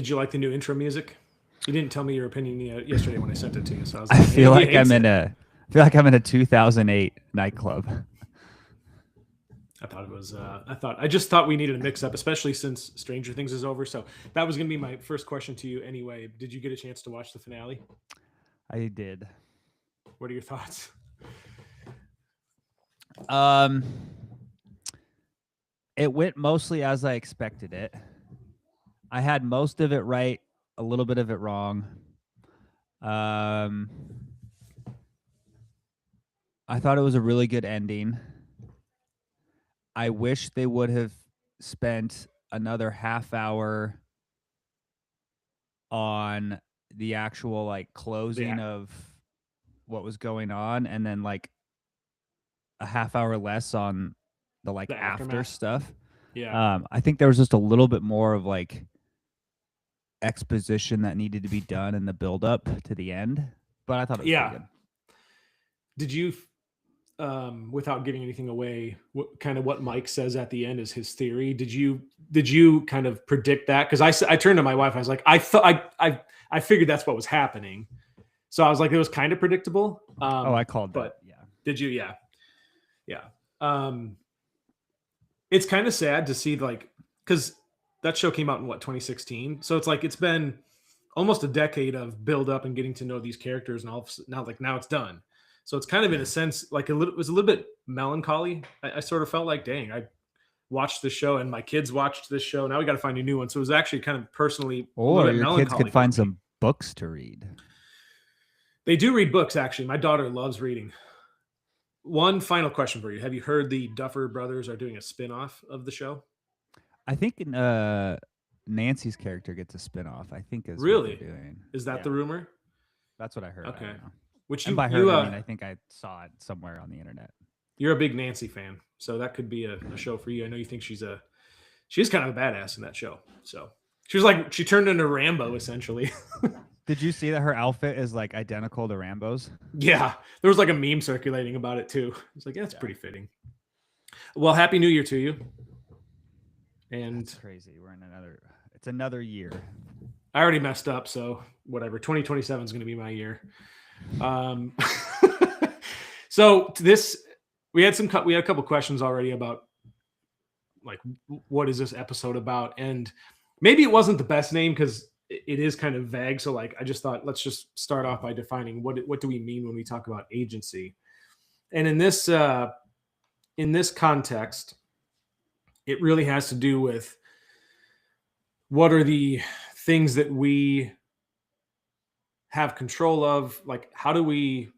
Did you like the new intro music? You didn't tell me your opinion yesterday when I sent it to you, so I was I like, feel maybe he like hates it. I feel like I'm in a 2008 nightclub. I thought it was. I just thought we needed a mix up, especially since Stranger Things is over. So that was going to be my first question to you anyway. Did you get a chance to watch the finale? I did. What are your thoughts? Um, it went mostly as I expected it. I had most of it right, a little bit of it wrong. Um, I thought it was a really good ending. I wish they would have spent another half hour on the actual like closing Yeah, of what was going on, and then like a half hour less on the like the after aftermath. stuff. Yeah, I think there was just a little bit more of like exposition that needed to be done in the build up to the end, but I thought it was pretty yeah. good. Did you, without giving anything away, kind of what Mike says at the end is his theory? Did you kind of predict that? Because I turned to my wife. I was like, I thought I figured that's what was happening. So I was like, it was kind of predictable. Oh, I called that. But Yeah. did you? Yeah, yeah. It's kind of sad to see like because that show came out in what 2016, so it's like it's been almost a decade of build up and getting to know these characters, and all now like now it's done. So it's kind of in a sense like it was a little bit melancholy. I sort of felt like, dang, I watched the show and my kids watched this show. Now we got to find a new one. So it was actually kind of personally a little Or bit your kids could melancholy for find me. some books to read. They do read books, actually. My daughter loves reading. One final question for you. Have you heard the Duffer Brothers are doing a spin-off of the show? I think Nancy's character gets a spin-off, I think is what they're Really? doing. Is that the Yeah. rumor? That's what I heard. I Okay. don't know. Which And you by you heard, I mean I think I saw it somewhere on the internet. you're a big Nancy fan, so that could be a show for you. I know you think she's kind of a badass in that show. So she was like she turned into Rambo essentially. Did you see that her outfit is like identical to Rambo's? Yeah, there was like a meme circulating about it too. It's like, yeah, it's Yeah. pretty fitting. Well, happy New Year to you. That's And crazy. It's another year. I already messed up, so whatever. 2027 is going to be my year. Um, so this we had a couple questions already about like what is this episode about, and maybe it wasn't the best name because it is kind of vague. So like I just thought let's just start off by defining what do we mean when we talk about agency, and in this context, it really has to do with what are the things that we have control of, like how do we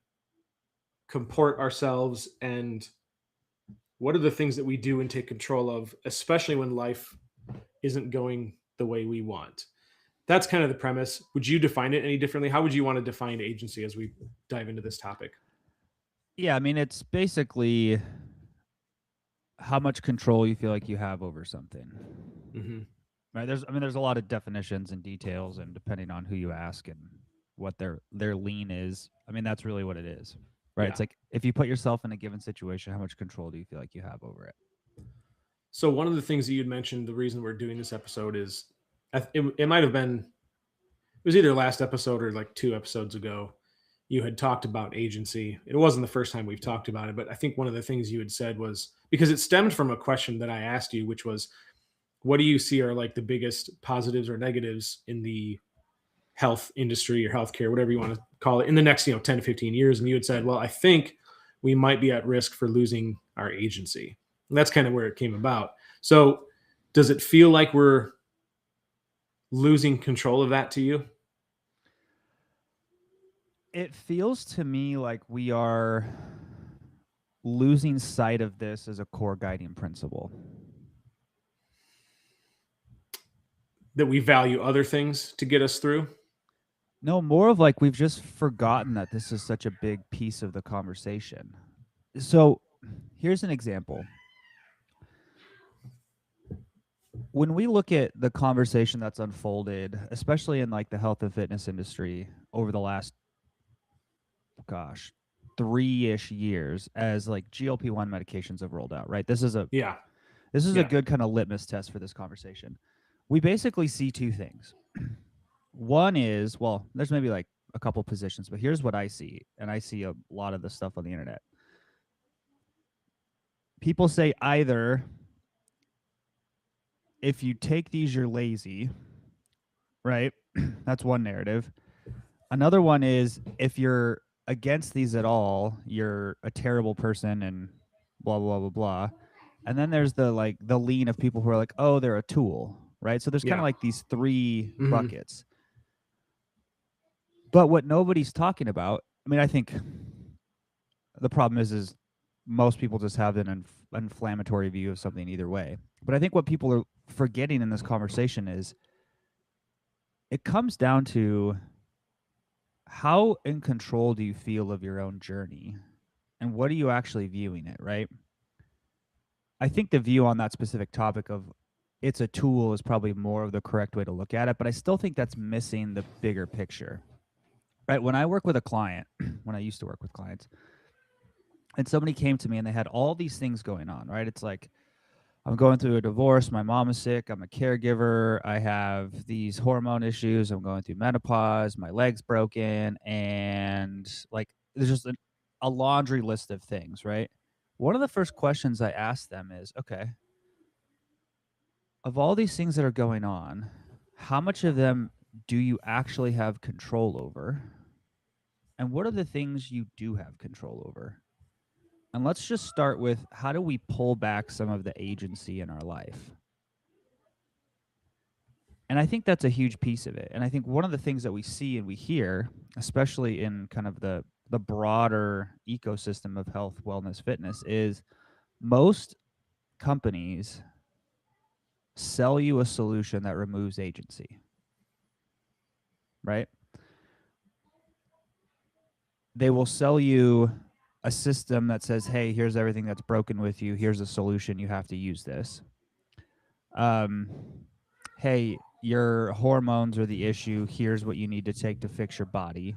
comport ourselves, and what are the things that we do and take control of, especially when life isn't going the way we want. That's kind of the premise. Would you define it any differently? How would you want to define agency as we dive into this topic? Yeah, I mean it's basically how much control you feel like you have over something. Mm-hmm. Right? There's a lot of definitions and details, and depending on who you ask and what their lean is, I mean that's really what it is. Right? Yeah. It's like if you put yourself in a given situation, how much control do you feel like you have over it? So one of the things that you'd mentioned, the reason we're doing this episode is, it might have been, it was either last episode or like 2 episodes ago. You had talked about agency. It wasn't the first time we've talked about it, but I think one of the things you had said was because it stemmed from a question that I asked you, which was, what do you see are like the biggest positives or negatives in the health industry or healthcare, whatever you want to call it, in the next 10 to 15 years? And you had said, well, I think we might be at risk for losing our agency. And that's kind of where it came about. So does it feel like we're losing control of that to you? It feels to me like we are losing sight of this as a core guiding principle. That we value other things to get us through? No, more of like we've just forgotten that this is such a big piece of the conversation. So here's an example. When we look at the conversation that's unfolded, especially in like the health and fitness industry over the last, gosh, 3-ish years, as like GLP-1 medications have rolled out, right? This is Yeah. a Yeah. good kind of litmus test for this conversation. We basically see two things. One is, well, there's maybe like a couple positions, but here's what I see, and I see a lot of the stuff on the internet. People say either if you take these, you're lazy, right? That's one narrative. Another one is if you're against these at all, you're a terrible person and blah blah blah blah. And then there's the lean of people who are like, oh, they're a tool, right? So there's kind Yeah. of like these three Mhm. buckets. But what nobody's talking about, I mean, I think the problem is most people just have an inflammatory view of something either way. But I think what people are forgetting in this conversation is it comes down to how in control do you feel of your own journey and what are you actually viewing it, right? I think the view on that specific topic of it's a tool is probably more of the correct way to look at it, but I still think that's missing the bigger picture. Right? When I work with a client, when I used to work with clients, and somebody came to me and they had all these things going on, right? It's like, I'm going through a divorce, my mom is sick, I'm a caregiver, I have these hormone issues, I'm going through menopause, my leg's broken, and like there's just a laundry list of things, right? One of the first questions I ask them is, okay, of all these things that are going on, how much of them do you actually have control over? And what are the things you do have control over? And let's just start with how do we pull back some of the agency in our life? And I think that's a huge piece of it. And I think one of the things that we see and we hear, especially in kind of the broader ecosystem of health, wellness, fitness, is most companies sell you a solution that removes agency, right? They will sell you a system that says, hey, here's everything that's broken with you. Here's a solution. You have to use this. Hey, your hormones are the issue. Here's what you need to take to fix your body.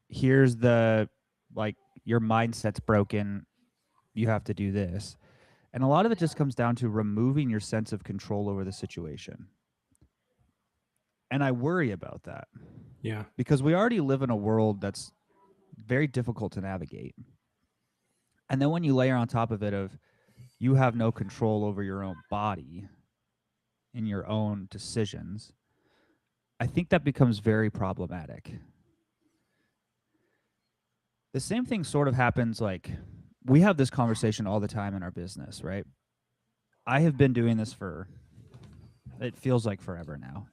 Here's the, like, your mindset's broken. You have to do this. And a lot of it just comes down to removing your sense of control over the situation. And I worry about that. Yeah. Because we already live in a world that's very difficult to navigate. And then when you layer on top of it of you have no control over your own body and your own decisions, I think that becomes very problematic. The same thing sort of happens, like, we have this conversation all the time in our business, right? I have been doing this for, it feels like forever now.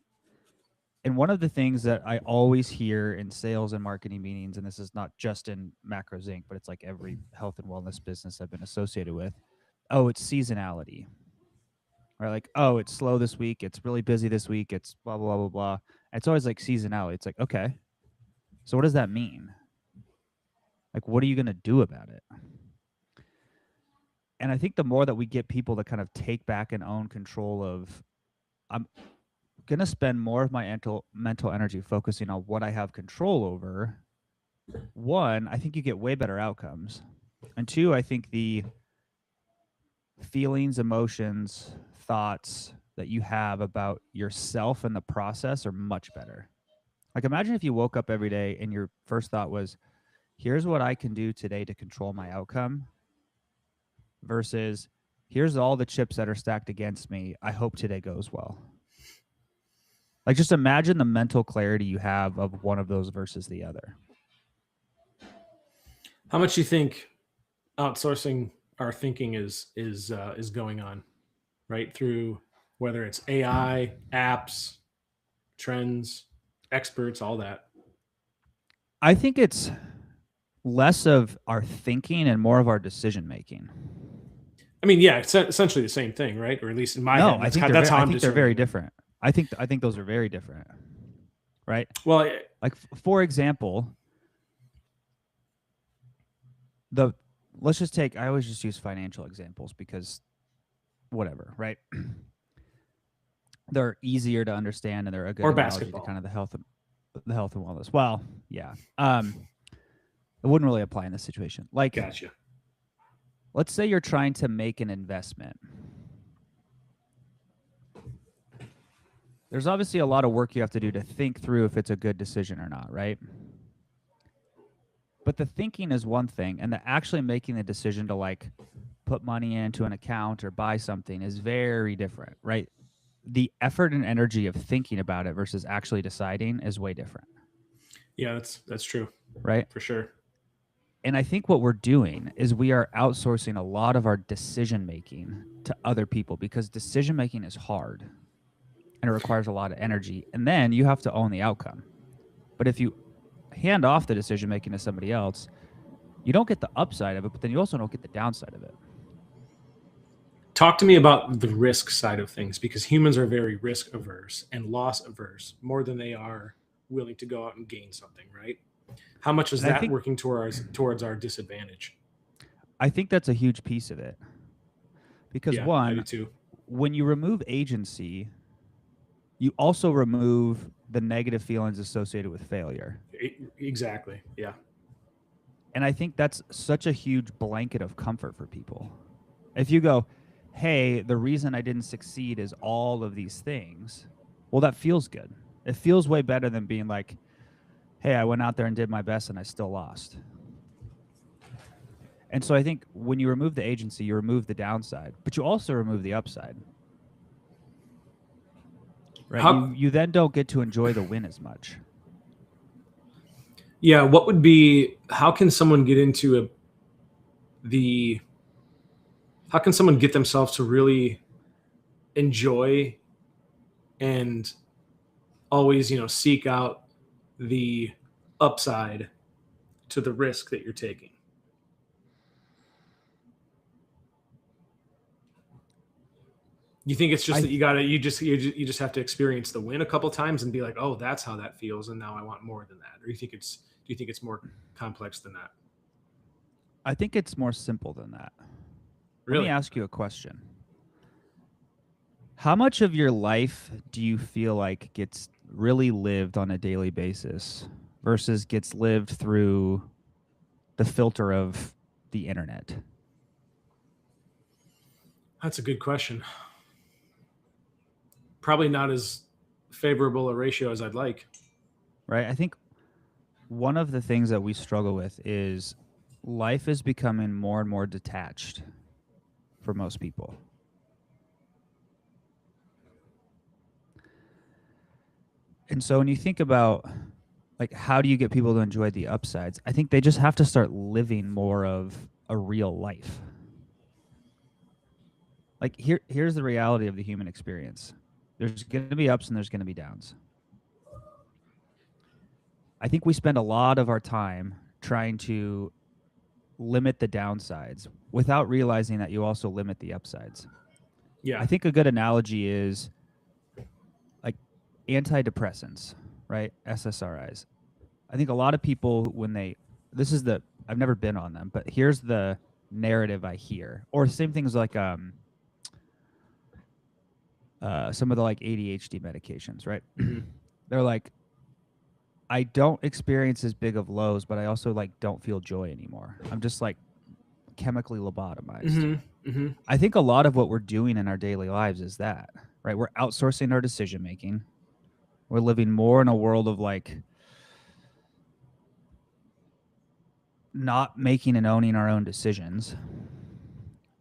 And one of the things that I always hear in sales and marketing meetings, and this is not just in Macros Inc., but it's like every health and wellness business I've been associated with, oh, it's seasonality. Right? Like, oh, it's slow this week, it's really busy this week, it's blah, blah, blah, blah. It's always like seasonality. It's like, okay, so what does that mean? Like, what are you going to do about it? And I think the more that we get people to kind of take back and own control of, I'm going to spend more of my mental energy focusing on what I have control over. One, I think you get way better outcomes. And two, I think the feelings, emotions, thoughts that you have about yourself and the process are much better. Like, imagine if you woke up every day and your first thought was, here's what I can do today to control my outcome, versus here's all the chips that are stacked against me. I hope today goes well. Like, just imagine the mental clarity you have of one of those versus the other. How much you think outsourcing our thinking is going on, right? Through whether it's AI, apps, trends, experts, all that. I think it's less of our thinking and more of our decision making. I mean, yeah, it's essentially the same thing, right? Or at least in my No, head, I think how I'm they're very discerning it. different. I think those are very different, right? Well, Like, for example, let's just take, I always just use financial examples because whatever, right? They're easier to understand and they're a good or analogy basketball. to kind of the health and wellness. Well, yeah. It wouldn't really apply in this situation. Like, Gotcha. let's say you're trying to make an investment. there's obviously a lot of work you have to do to think through if it's a good decision or not, right? But the thinking is one thing, and the actually making the decision to like put money into an account or buy something is very different, right? The effort and energy of thinking about it versus actually deciding is way different, Yeah, that's true right? for sure. And I think what we're doing is we are outsourcing a lot of our decision making to other people because decision making is hard and it requires a lot of energy. And then you have to own the outcome. But if you hand off the decision making to somebody else, you don't get the upside of it, but then you also don't get the downside of it. Talk to me about the risk side of things, because humans are very risk averse and loss averse more than they are willing to go out and gain something, right? How much is And that working towards our disadvantage? I think that's a huge piece of it. Because Yeah, I do one, too. when you remove agency, you also remove the negative feelings associated with failure. Exactly. Yeah. And I think that's such a huge blanket of comfort for people. If you go, hey, the reason I didn't succeed is all of these things, well, that feels good. It feels way better than being like, hey, I went out there and did my best and I still lost. And so I think when you remove the agency, you remove the downside, but you also remove the upside. Right? How You then don't get to enjoy the win as much. Yeah, what would be how can someone get into the how can someone get themselves to really enjoy and always, seek out the upside to the risk that you're taking? You think it's just I that you just have to experience the win a couple times and be like, oh, that's how that feels, and now I want more than that? Or do you think it's more complex than that? I think it's more simple than that. Let me Really? ask you a question. How much of your life do you feel like gets really lived on a daily basis versus gets lived through the filter of the internet? That's a good question. Probably not as favorable a ratio as I'd like. Right? I think one of the things that we struggle with is life is becoming more and more detached for most people. And so when you think about like how do you get people to enjoy the upsides, I think they just have to start living more of a real life. Like here's the reality of the human experience. There's going to be ups and there's going to be downs. I think we spend a lot of our time trying to limit the downsides without realizing that you also limit the upsides. Yeah. I think a good analogy is like antidepressants, right? SSRIs. I think a lot of people when I've never been on them, but here's the narrative I hear. Or same things like some of the like ADHD medications, right? Mm-hmm. They're like, I don't experience as big of lows, but I also like don't feel joy anymore. I'm just like chemically lobotomized. Mm-hmm. Mm-hmm. I think a lot of what we're doing in our daily lives is that, right? We're outsourcing our decision making. We're living more in a world of like not making and owning our own decisions.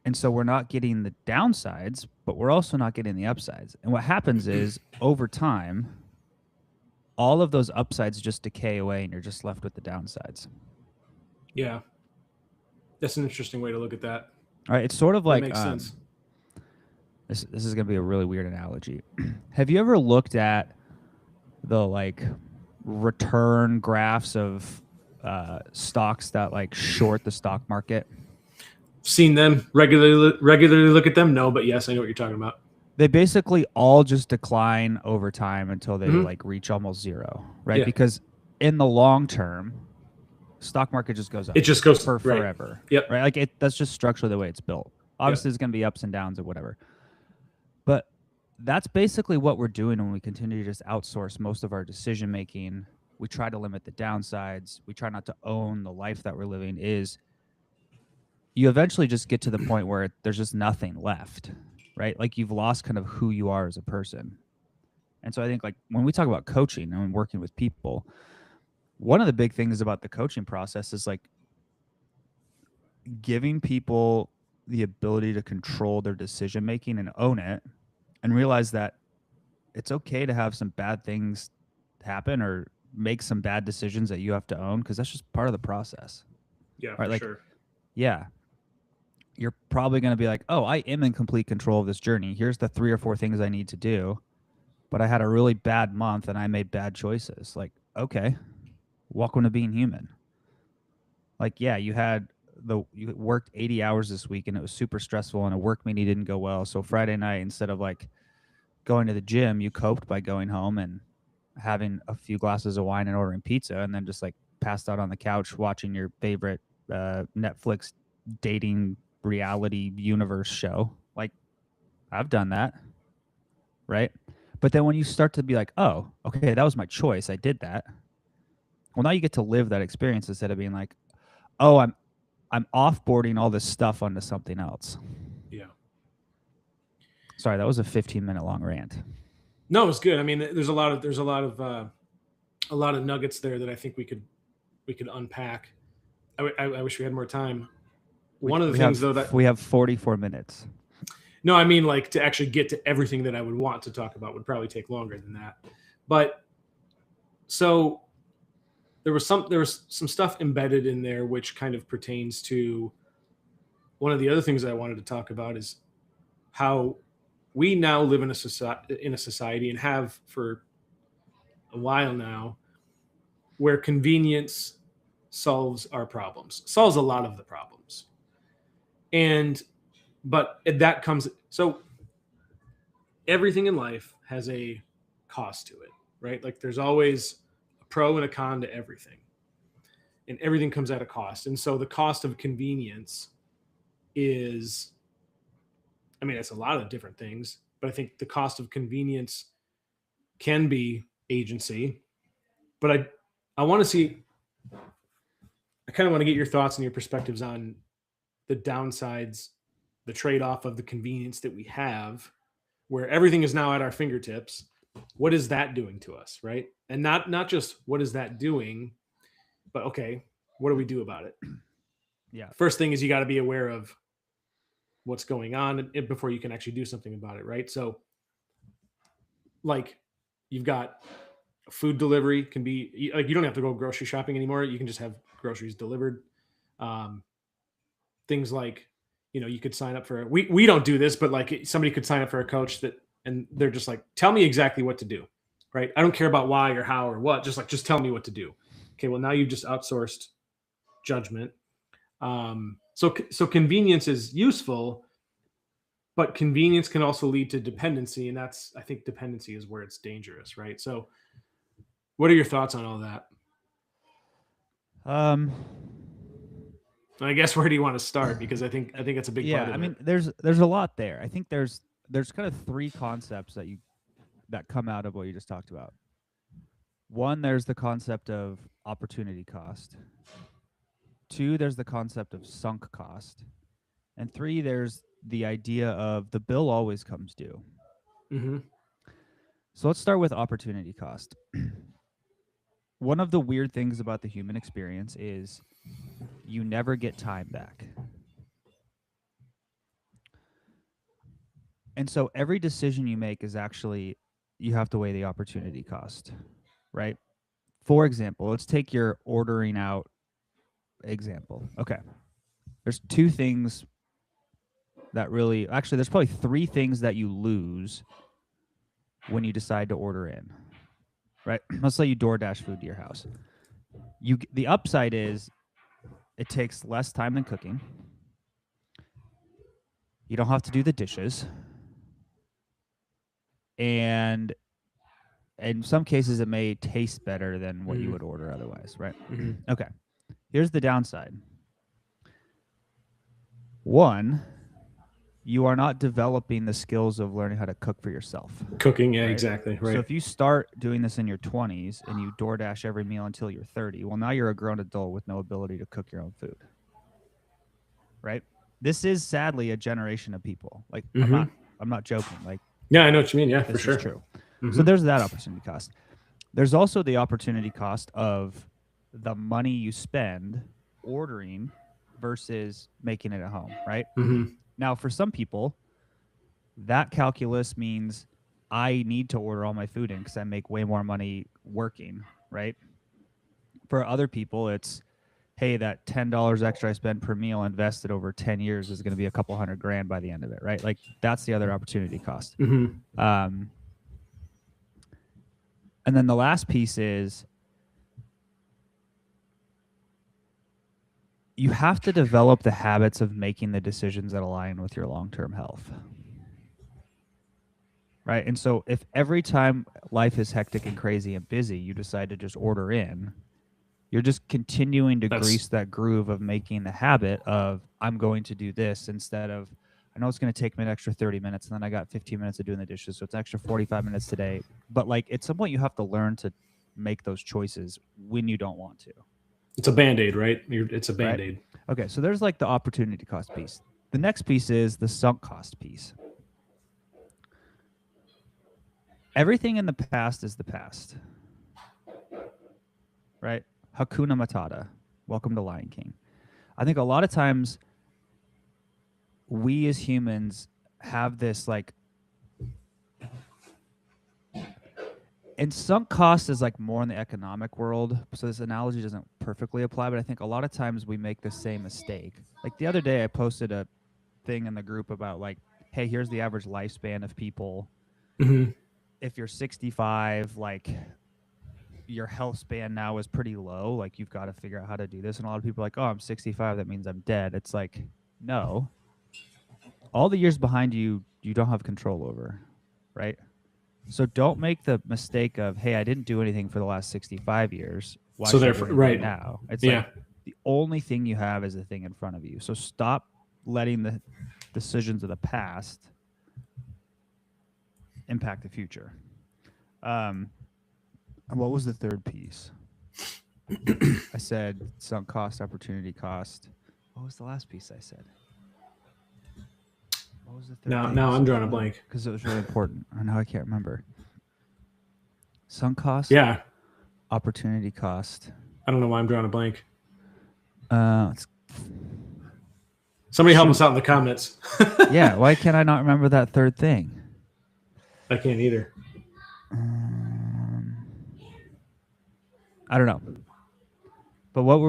And so we're not getting the downsides, but we're also not getting the upsides. And what happens is over time, all of those upsides just decay away and you're just left with the downsides. Yeah. That's an interesting way to look at that. All right. It's sort of That like makes sense. this is going to be a really weird analogy. Have you ever looked at the like return graphs of stocks that like short the stock market? Seen them regularly look at them? No, but yes, I know what you're talking about. They basically all just decline over time until they like reach almost zero, right? Yeah. Because in the long term, stock market just goes up. It just goes for right. forever. Yep. Right? Like that's just structurally the way it's built. Obviously, there's going to be ups and downs or whatever. But that's basically what we're doing when we continue to just outsource most of our decision making. We try to limit the downsides. We try not to own the life that we're living. Is you eventually just get to the point where there's just nothing left, right? Like you've lost kind of who you are as a person. And so I think like when we talk about coaching and working with people, one of the big things about the coaching process is like giving people the ability to control their decision making and own it, and realize that it's okay to have some bad things happen or make some bad decisions that you have to own, because that's just part of the process. Yeah, Right? for Like, sure. yeah, you're probably going to be like, oh, I am in complete control of this journey. Here's the 3 or 4 things I need to do. But I had a really bad month and I made bad choices. Like, okay, welcome to being human. Like, yeah, you worked 80 hours this week and it was super stressful and a work meeting didn't go well. So Friday night, instead of like going to the gym, you coped by going home and having a few glasses of wine and ordering pizza, and then just like passed out on the couch watching your favorite Netflix dating reality universe show. Like, I've done that, right? But then when you start to be like, oh, okay, that was my choice, I did that. Well, now you get to live that experience instead of being like, oh, I'm offboarding all this stuff onto something else. Yeah. Sorry, that was a 15-minute long rant. No, it's good. I mean, there's a lot of nuggets there that I think we could unpack. I wish we had more time. One of the things though that we have 44 minutes. No, I mean, like, to actually get to everything that I would want to talk about would probably take longer than that. But so there was some stuff embedded in there which kind of pertains to one of the other things I wanted to talk about is how we now live in a society and have for a while now, where convenience solves our problems, solves a lot of the problems. But that comes, so everything in life has a cost to it, right? Like, there's always a pro and a con to everything, and everything comes at a cost. And so the cost of convenience is, I mean, it's a lot of different things, but I think the cost of convenience can be agency. But I want to see, I kind of want to get your thoughts and your perspectives on the downsides, the trade-off of the convenience that we have, where everything is now at our fingertips. What is that doing to us, right? And not just what is that doing, but okay, what do we do about it? Yeah. First thing is you got to be aware of what's going on before you can actually do something about it, right? So, like, you've got food delivery can be like, you don't have to go grocery shopping anymore. You can just have groceries delivered. Things like, you could sign up for we don't do this, but like, somebody could sign up for a coach and they're just like, tell me exactly what to do, right? I don't care about why or how or what, just tell me what to do. Okay, well, now you've just outsourced judgment. So convenience is useful, but convenience can also lead to dependency, and I think dependency is where it's dangerous, right? So what are your thoughts on all that? I guess, where do you want to start? Because I think it's a big part of it. I mean, there's a lot there. I think there's kind of 3 concepts that come out of what you just talked about. One, there's the concept of opportunity cost. 2, there's the concept of sunk cost. And 3, there's the idea of the bill always comes due. Mm-hmm. So let's start with opportunity cost. One of the weird things about the human experience is you never get time back. And so every decision you make is actually, you have to weigh the opportunity cost, right? For example, let's take your ordering out example. Okay. There's 2 things that really, actually, there's probably 3 things that you lose when you decide to order in, right? Let's say you DoorDash food to your house. The upside is it takes less time than cooking. You don't have to do the dishes. And in some cases, it may taste better than what you would order otherwise, right? Mm-hmm. Okay. Here's the downside. 1, you are not developing the skills of learning how to cook for yourself. Cooking, yeah, right? Exactly, right. So if you start doing this in your 20s and you DoorDash every meal until you're 30, well, now you're a grown adult with no ability to cook your own food, right? This is sadly a generation of people. Like, I'm not joking. Like, yeah, I know what you mean. Yeah, this for sure. is true. So there's that opportunity cost. There's also the opportunity cost of the money you spend ordering versus making it at home, right? Now, for some people, that calculus means I need to order all my food in because I make way more money working, right? For other people, it's, hey, that $10 extra I spend per meal invested over 10 years is going to be a couple $100,000 by the end of it, right? Like that's the other opportunity cost. And then the last piece is you have to develop the habits of making the decisions that align with your long-term health. Right? And so if every time life is hectic and crazy and busy, you decide to just order in, you're just continuing to grease that groove of making the habit of I'm going to do this instead of I know it's going to take me an extra 30 minutes and then I got 15 minutes of doing the dishes. So it's an extra 45 minutes today. But like at some point you have to learn to make those choices when you don't want to. It's a Band-Aid, right? It's a Band-Aid. Right? Okay. So there's like the opportunity cost piece. The next piece is the sunk cost piece. Everything in the past is the past. Right? Hakuna Matata. Welcome to Lion King. I think a lot of times we as humans have this like, and sunk cost is like more in the economic world. So this analogy doesn't perfectly apply, but I think a lot of times we make the same mistake. Like the other day I posted a thing in the group about like, hey, here's the average lifespan of people. If you're 65, like your health span now is pretty low. Like you've got to figure out how to do this. And a lot of people are like, oh, I'm 65. That means I'm dead. It's like, no. All the years behind you, you don't have control over, right? So don't make the mistake of, hey, I didn't do anything for the last 65 years. Why should I do anything now? It's like the only thing you have is the thing in front of you. So stop letting the decisions of the past impact the future. And what was the third piece? I said sunk cost, opportunity cost. What was the last piece I said? What was the third piece? Now I'm drawing a blank. Because it was really important. I know I can't remember. Sunk cost? Yeah. Opportunity cost. I don't know why I'm drawing a blank. Somebody help us out in the comments. Yeah, why can't I not remember that third thing? I can't either. I don't know. But what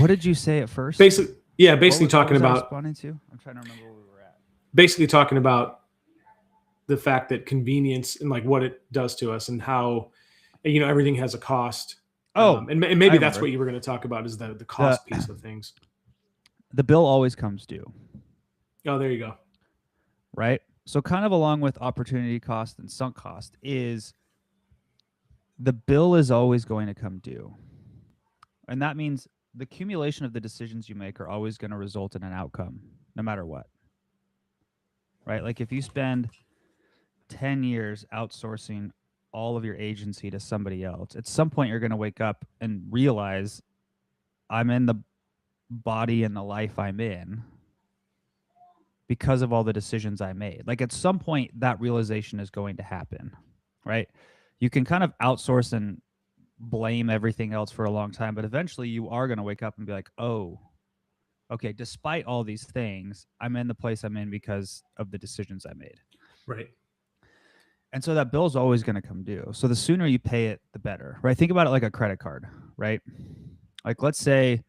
did you say at first? Basically talking about responding to? I'm trying to remember where we were at. Basically talking about the fact that convenience and like what it does to us and how everything has a cost. And maybe that's what you were going to talk about is the cost piece of things. The bill always comes due. Oh, there you go. Right? So kind of along with opportunity cost and sunk cost is the bill is always going to come due. And that means the accumulation of the decisions you make are always going to result in an outcome, no matter what. Right? Like if you spend 10 years outsourcing all of your agency to somebody else, at some point you're going to wake up and realize I'm in the body and the life I'm in because of all the decisions I made. Like at some point that realization is going to happen, right? You can kind of outsource and blame everything else for a long time, but eventually you are going to wake up and be like, oh, okay, despite all these things, I'm in the place I'm in because of the decisions I made. Right. And so that bill is always going to come due. So the sooner you pay it, the better, right? Think about it like a credit card, right? Like let's say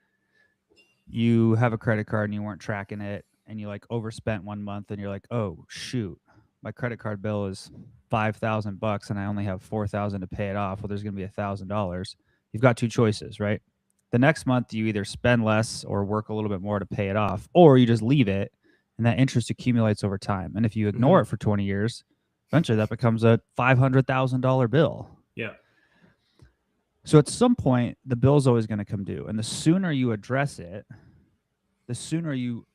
you have a credit card and you weren't tracking it and you like overspent 1 month and you're like, oh shoot, my credit card bill is $5,000 and I only have $4,000 to pay it off. Well, there's going to be $1,000. You've got two choices, right? The next month you either spend less or work a little bit more to pay it off, or you just leave it and that interest accumulates over time. And if you ignore it for 20 years, eventually that becomes a $500,000 bill. Yeah. So at some point the bill is always going to come due, and the sooner you address it, the sooner you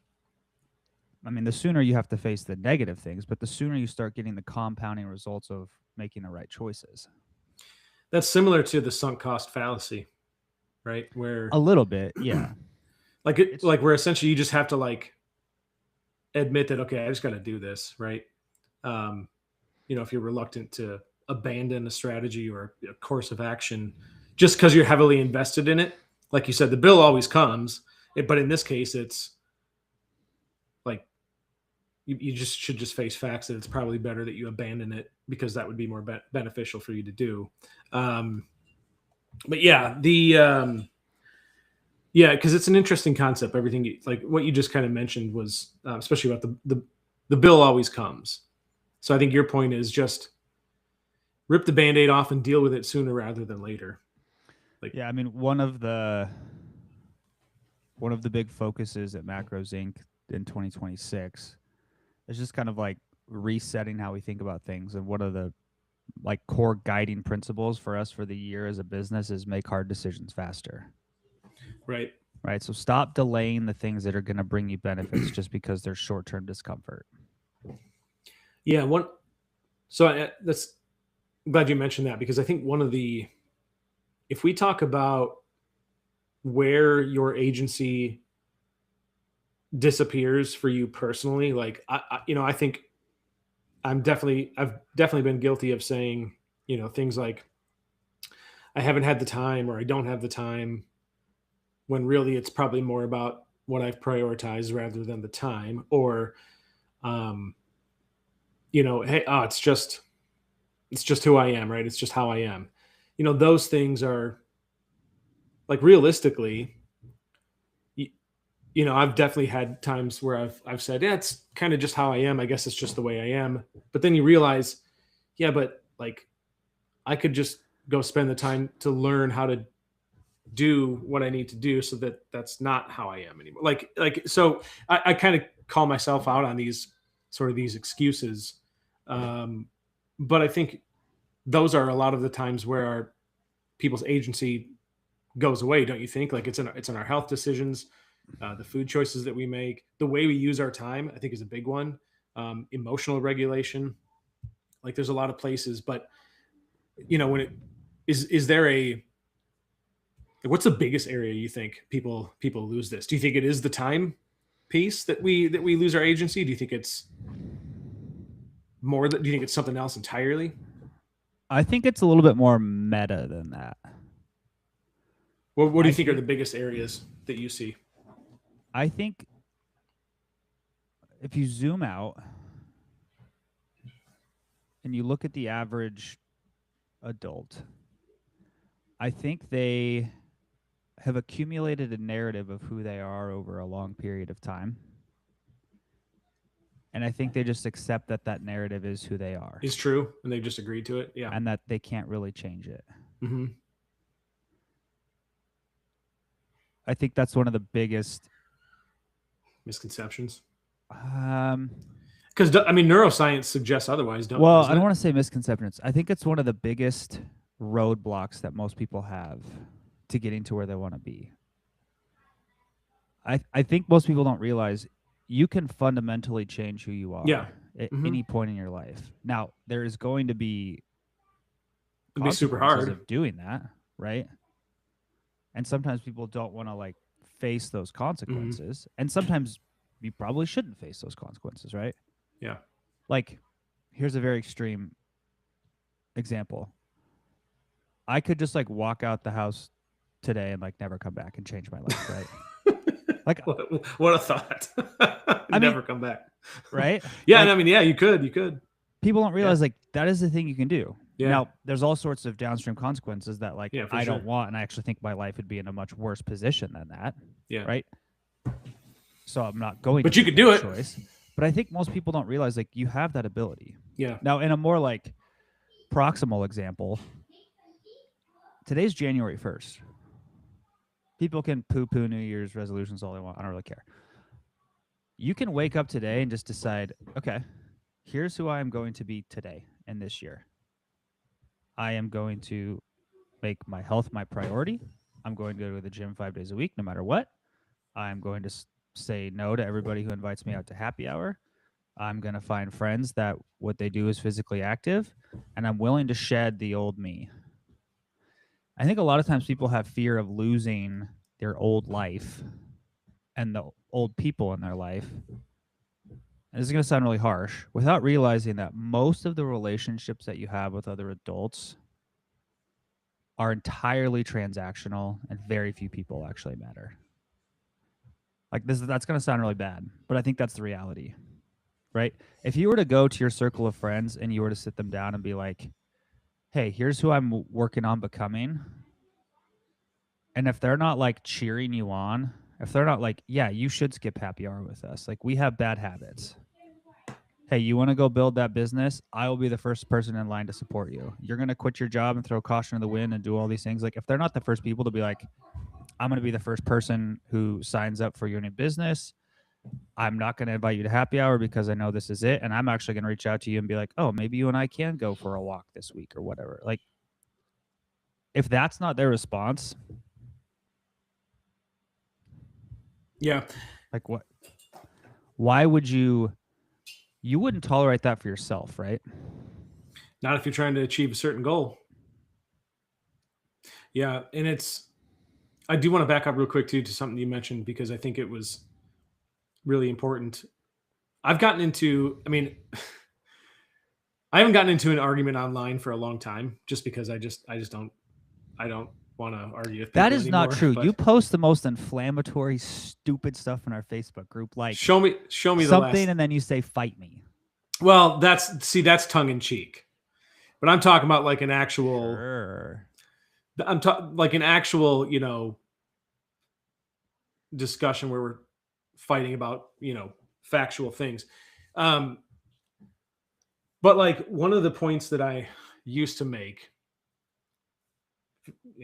have to face the negative things, but the sooner you start getting the compounding results of making the right choices. That's similar to the sunk cost fallacy, right? Where a little bit, yeah. like where essentially you just have to like admit that, okay, I just got to do this, right? if you're reluctant to abandon a strategy or a course of action just because you're heavily invested in it. Like you said, the bill always comes, but in this case, it's like you just should just face facts that it's probably better that you abandon it because that would be more beneficial for you to do. But yeah, because it's an interesting concept. Everything like what you just kind of mentioned was especially about the bill always comes. So I think your point is just rip the Band-Aid off and deal with it sooner rather than later. Yeah, I mean, one of the big focuses at Macros Inc. in 2026 is just kind of like resetting how we think about things. And one of the like core guiding principles for us for the year as a business is make hard decisions faster. Right. Right. So stop delaying the things that are going to bring you benefits just because there's short-term discomfort. Yeah. That's I'm glad you mentioned that because I think if we talk about where your agency disappears for you personally, like I think I've definitely been guilty of saying, things like I haven't had the time or I don't have the time, when really it's probably more about what I've prioritized rather than the time, or hey, it's just who I am, right? It's just how I am. Those things are like realistically, I've definitely had times where I've said, yeah, it's kind of just how I am. I guess it's just the way I am. But then you realize, yeah, but like I could just go spend the time to learn how to do what I need to do so that that's not how I am anymore. So I kind of call myself out on these excuses. But I think those are a lot of the times where our people's agency goes away. Don't you think? Like it's in our health decisions, the food choices that we make, the way we use our time, I think is a big one. Emotional regulation. Like there's a lot of places, but when it is there what's the biggest area you think people lose this? Do you think it is the time piece that we lose our agency? Do you think it's more do you think it's something else entirely? I think it's a little bit more meta than that. What do you think are the biggest areas that you see? I think if you zoom out and you look at the average adult, I think they have accumulated a narrative of who they are over a long period of time. And I think they just accept that narrative is who they are. Is true, and they've just agreed to it. Yeah. And that they can't really change it. Mm-hmm. I think that's one of the biggest misconceptions. Because neuroscience suggests otherwise. I don't want to say misconceptions. I think it's one of the biggest roadblocks that most people have to getting to where they want to be. I think most people don't realize you can fundamentally change who you are at any point in your life. Now, there is going to be it'd be super hard of doing that, right? And sometimes people don't want to like face those consequences. And sometimes you probably shouldn't face those consequences, right? Yeah. Like, here's a very extreme example. I could just like walk out the house today and like never come back and change my life, right? Like what a thought. Never come back. Right? Yeah, like, you could. People don't realize like that is the thing you can do. Yeah. Now, there's all sorts of downstream consequences that like I sure. don't want, and I actually think my life would be in a much worse position than that. Yeah. Right? So I'm not going but to you could do it. Choice. But I think most people don't realize like you have that ability. Yeah. Now, in a more like proximal example, today's January 1st. People can poo-poo New Year's resolutions all they want. I don't really care. You can wake up today and just decide, okay, here's who I am going to be today and this year. I am going to make my health my priority. I'm going to go to the gym 5 days a week, no matter what. I'm going to say no to everybody who invites me out to happy hour. I'm going to find friends that what they do is physically active, and I'm willing to shed the old me. I think a lot of times people have fear of losing their old life and the old people in their life and this is going to sound really harsh, without realizing that most of the relationships that you have with other adults are entirely transactional and very few people actually matter. Like that's going to sound really bad, but I think that's the reality, right? If you were to go to your circle of friends and you were to sit them down and be like, "Hey, here's who I'm working on becoming." And if they're not like cheering you on, if they're not like, "Yeah, you should skip happy hour with us. Like we have bad habits. Hey, you want to go build that business? I will be the first person in line to support you. You're going to quit your job and throw caution to the wind and do all these things." Like if they're not the first people to be like, "I'm going to be the first person who signs up for your new business. I'm not going to invite you to happy hour because I know this is it. And I'm actually going to reach out to you and be like, oh, maybe you and I can go for a walk this week or whatever." Like, if that's not their response, Yeah. like what? Why would you wouldn't tolerate that for yourself, right? Not if you're trying to achieve a certain goal. Yeah. And I do want to back up real quick too to something you mentioned because I think it was really important. I've gotten into, I mean, I haven't gotten into an argument online for a long time just because I just don't, I don't want to argue with people That is anymore. not true. But You post the most inflammatory, stupid stuff in our Facebook group, like show me the something, last. and then you say, "Fight me." Well, that's tongue in cheek, but I'm talking about like an actual. Sure. I'm talking like an actual, discussion where we're fighting about, factual things. Um, but like one of the points that I used to make,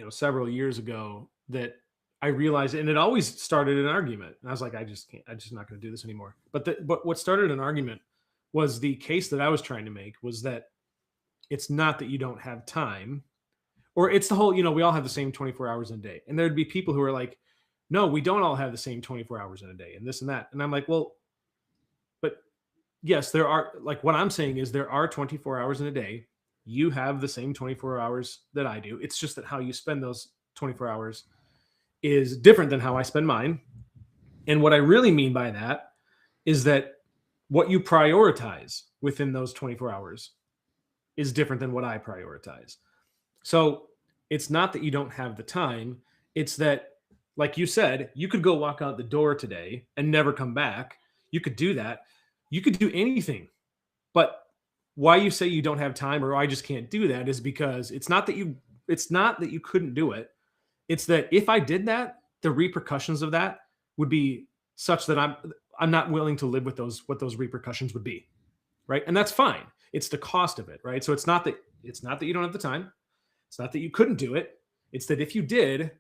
several years ago that I realized, and it always started an argument. And I was like, I just can't, I'm just not going to do this anymore. But what started an argument was the case that I was trying to make was that it's not that you don't have time, or it's the whole, we all have the same 24 hours in a day. And there'd be people who are like, no, we don't all have the same 24 hours in a day and this and that. And I'm like, well, but yes, there are, like, what I'm saying is there are 24 hours in a day. You have the same 24 hours that I do. It's just that how you spend those 24 hours is different than how I spend mine. And what I really mean by that is that what you prioritize within those 24 hours is different than what I prioritize. So it's not that you don't have the time. It's that, like you said, you could go walk out the door today and never come back. You could do that. You could do anything. But why you say you don't have time or I just can't do that is because it's not that you couldn't do it. It's that if I did that, the repercussions of that would be such that I'm not willing to live with those what those repercussions would be. Right? And that's fine. It's the cost of it, right? So it's not that you don't have the time. It's not that you couldn't do it. It's that if you did,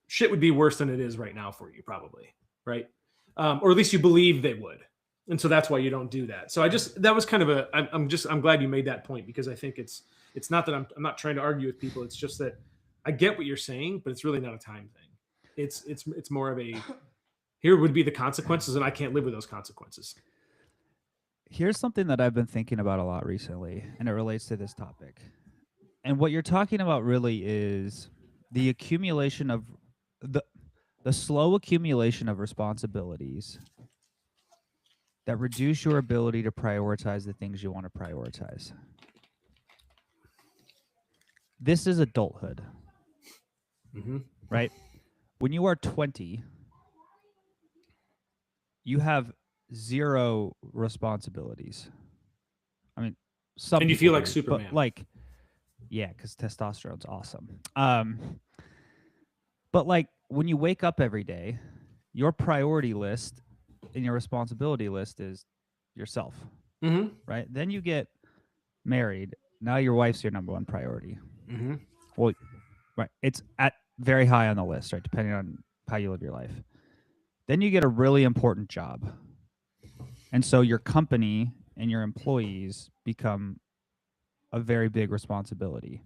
shit would be worse than it is right now for you, probably, right? Or at least you believe they would, and so that's why you don't do that. So that was kind of I'm glad you made that point because I think it's not that I'm not trying to argue with people. It's just that I get what you're saying, but it's really not a time thing. It's more of a here would be the consequences, and I can't live with those consequences. Here's something that I've been thinking about a lot recently, and it relates to this topic. And what you're talking about really is the accumulation of the slow accumulation of responsibilities that reduce your ability to prioritize the things you want to prioritize. This is adulthood, right? When you are 20, you have zero responsibilities. I mean, some and you people feel like do, Superman, but like, yeah, because testosterone's awesome. But like when you wake up every day, your priority list and your responsibility list is yourself, right? Then you get married. Now your wife's your number one priority. Well, right, it's at very high on the list, right? Depending on how you live your life. Then you get a really important job, and so your company and your employees become a very big responsibility.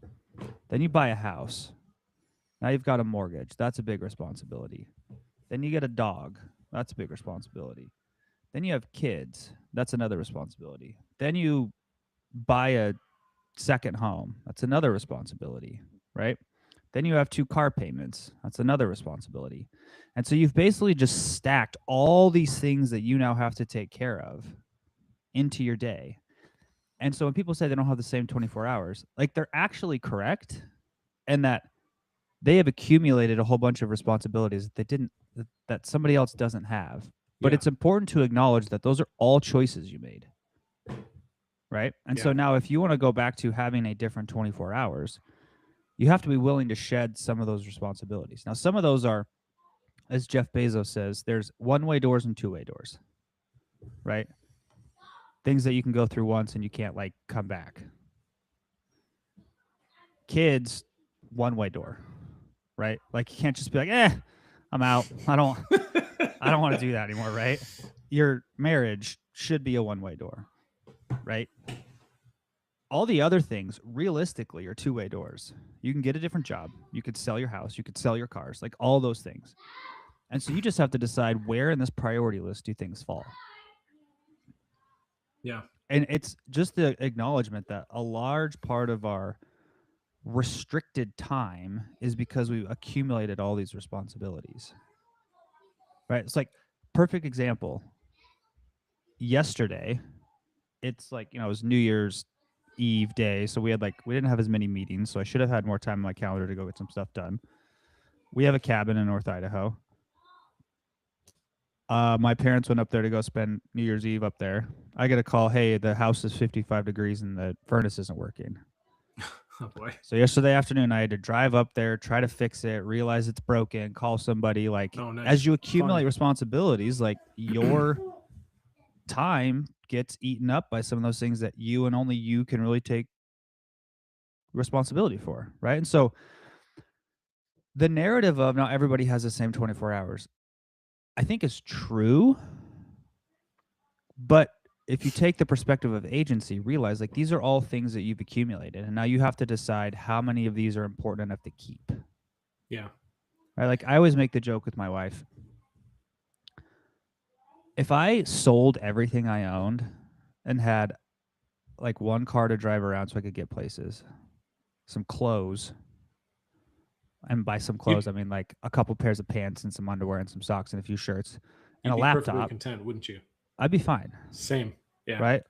Then you buy a house. Now you've got a mortgage. That's a big responsibility. Then you get a dog. That's a big responsibility. Then you have kids. That's another responsibility. Then you buy a second home. That's another responsibility, right? Then you have 2 car payments. That's another responsibility. And so you've basically just stacked all these things that you now have to take care of into your day. And so when people say they don't have the same 24 hours, like they're actually correct, and that they have accumulated a whole bunch of responsibilities that they didn't, that somebody else doesn't have. But Yeah. it's important to acknowledge that those are all choices you made. Right? And so now if you want to go back to having a different 24 hours, you have to be willing to shed some of those responsibilities. Now, some of those are, as Jeff Bezos says, there's one-way doors and two-way doors, right? Things that you can go through once and you can't like come back. Kids, one-way door, right? Like you can't just be like, I'm out. I don't want to do that anymore, right? Your marriage should be a one-way door, right? All the other things realistically are two-way doors. You can get a different job. You could sell your house. You could sell your cars, like all those things. And so you just have to decide where in this priority list do things fall. Yeah. And it's just the acknowledgement that a large part of our restricted time is because we've accumulated all these responsibilities. Right? It's like perfect example. Yesterday, it's like, it was New Year's Eve day, so we didn't have as many meetings, so I should have had more time on my calendar to go get some stuff done. We have a cabin in North Idaho. My parents went up there to go spend New Year's Eve up there. I get a call, hey, the house is 55 degrees and the furnace isn't working. Oh boy. So yesterday afternoon, I had to drive up there, try to fix it, realize it's broken, call somebody. Like, nice. as you accumulate responsibilities, like your time gets eaten up by some of those things that you and only you can really take responsibility for, right? And so the narrative of now everybody has the same 24 hours, I think is true. But if you take the perspective of agency, realize like these are all things that you've accumulated, and now you have to decide how many of these are important enough to keep. Yeah. Right? Like I always make the joke with my wife. If I sold everything I owned and had like one car to drive around so I could get places, some clothes, and by some clothes I mean like a couple pairs of pants and some underwear and some socks and a few shirts and a laptop, perfectly content, wouldn't you? I'd be fine. Same. Yeah. Right?